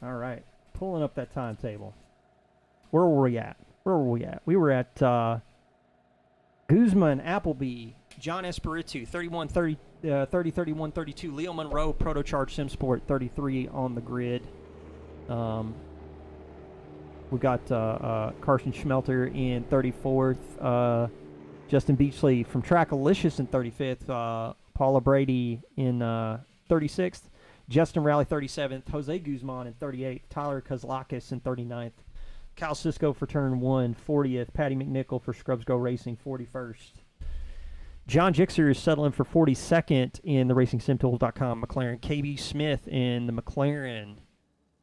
All right, pulling up that timetable. Where were we at? We were at Guzman, Appleby, John Espiritu, 31, 30, 31, 32. Leo Monroe, Protocharge SimSport, 33 on the grid. We got Carson Schmelter in 34th. Justin Beachley from Trackalicious in 35th. Paula Brady in 36th. Justin Rowley, 37th. Jose Guzman in 38th. Tyler Kozlakis in 39th. Kyle Cisco for turn 1, 40th. Patty McNichol for Scrubs Go Racing, 41st. John Jixer is settling for 42nd in the RacingSimTools.com McLaren. KB Smith in the McLaren,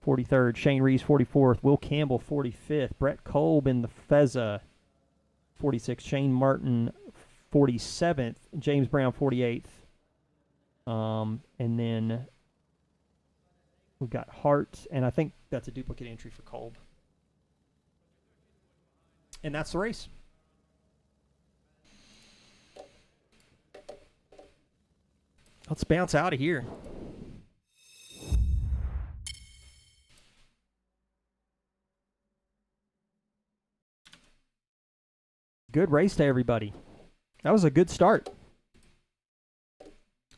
43rd. Shane Reeves, 44th. Will Campbell, 45th. Brett Kolb in the Fezza, 46th. Shane Martin, 47th. James Brown, 48th. And then we've got Hart, and I think that's a duplicate entry for Kolb. And that's the race. Let's bounce out of here. Good race to everybody. That was a good start.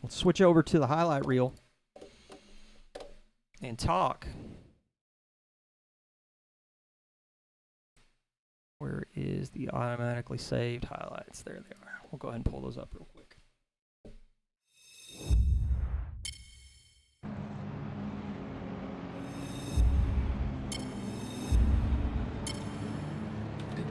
Let's switch over to the highlight reel and talk. Where is the automatically saved highlights? There they are. We'll go ahead and pull those up real quick.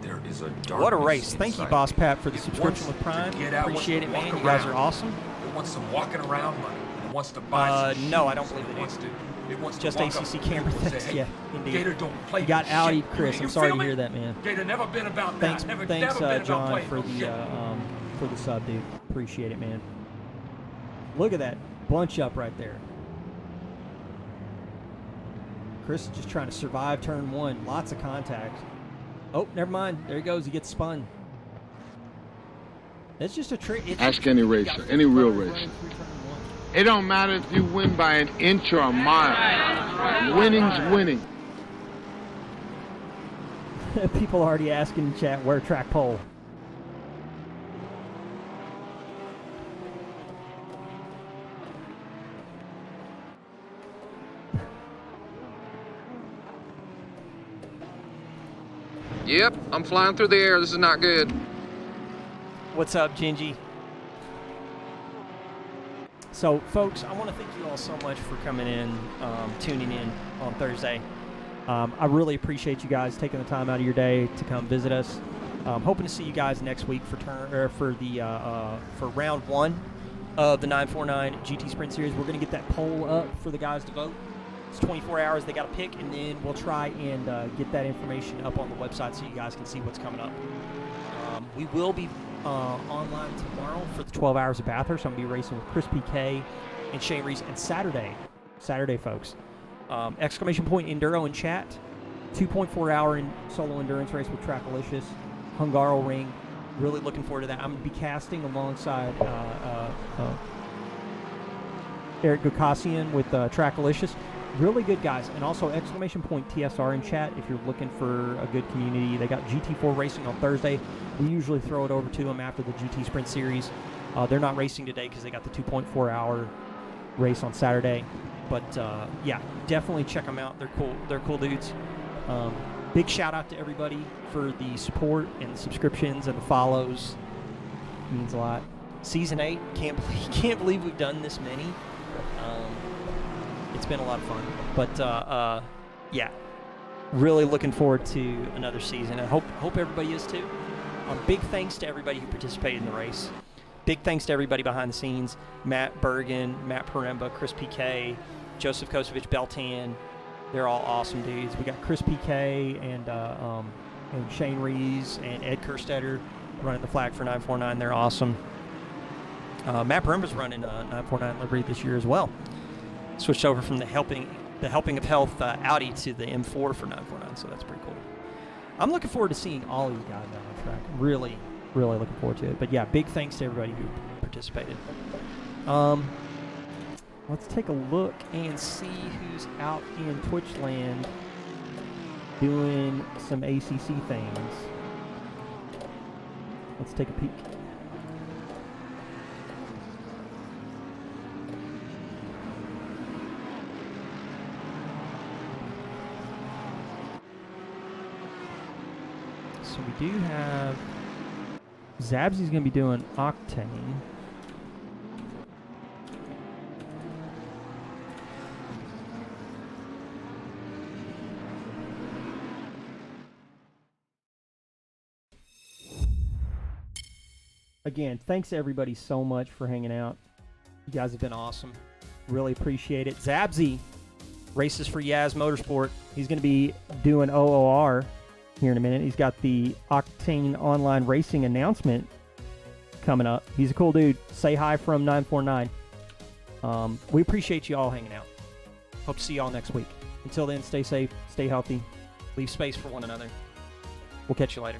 There is a what a race. Thank you, Boss Pat, for the subscription with Prime. Appreciate it, man. You guys are awesome. It wants some walking around money. It wants to buy some no, shoes. I don't believe it wants do. It wants Just to walk ACC up camera to people and things. say, hey, Yeah, indeed. Gator don't play You got this Audi, shit. Chris. You I'm sorry feel to me? hear that, man. Gator never been about Thanks, that. Never John, been about for playing the sub, dude. Appreciate it, man. Look at that bunch up right there. Chris is just trying to survive turn 1. Lots of contact. Oh, never mind. There he goes. He gets spun. It's just a trick. Ask any racer, any real racer. It don't matter if you win by an inch or a mile. Winning's winning. People already asking in chat where track pole. Yep, I'm flying through the air. This is not good. What's up, Gingy? So, folks, I want to thank you all so much for coming in, tuning in on Thursday. I really appreciate you guys taking the time out of your day to come visit us. Hoping to see you guys next week for round 1 of the 949 GT Sprint Series. We're going to get that poll up for the guys to vote. It's 24 hours they got to pick, and then we'll try and get that information up on the website so you guys can see what's coming up. We will be online tomorrow for the 12 Hours of Bathurst. I'm going to be racing with Chris PK and Shane Reese. And Saturday, folks, exclamation point Enduro in chat. 2.4-hour solo endurance race with Trackalicious, Hungaroring. Really looking forward to that. I'm going to be casting alongside Eric Gukasian with Trackalicious. Really good guys. And also exclamation point TSR in chat if you're looking for a good community. They got GT4 racing on Thursday. We usually throw it over to them after the GT Sprint Series. They're not racing today because they got the 2.4-hour race on Saturday. But yeah, definitely check them out. They're cool. They're cool dudes. Big shout out to everybody for the support and the subscriptions and the follows. It means a lot. Season 8, can't believe we've done this many. It's been a lot of fun. But yeah, really looking forward to another season. I hope everybody is too. Big thanks to everybody who participated in the race. Big thanks to everybody behind the scenes. Matt Bergen, Matt Paremba, Chris PK, Joseph Kosovich Beltan. They're all awesome dudes. We got Chris PK and Shane Rees and Ed Kerstetter running the flag for 949. They're awesome. Matt Paremba's running 949 Liberty this year as well. Switched over from the helping of health Audi to the M4 for 949, so that's pretty cool. I'm looking forward to seeing all of you guys out on track. Really, really looking forward to it. But yeah, big thanks to everybody who participated. Let's take a look and see who's out in Twitch land doing some ACC things. Let's take a peek. So we do have Zabzy's going to be doing Octane. Again, thanks to everybody so much for hanging out. You guys have been awesome. Really appreciate it. Zabzy races for Yaz Motorsport. He's going to be doing OOR here in a minute. He's got the Octane Online Racing announcement coming up. He's a cool dude. Say hi from 949. We appreciate you all hanging out. Hope to see you all next week. Until then, stay safe, stay healthy, leave space for one another. We'll catch you later.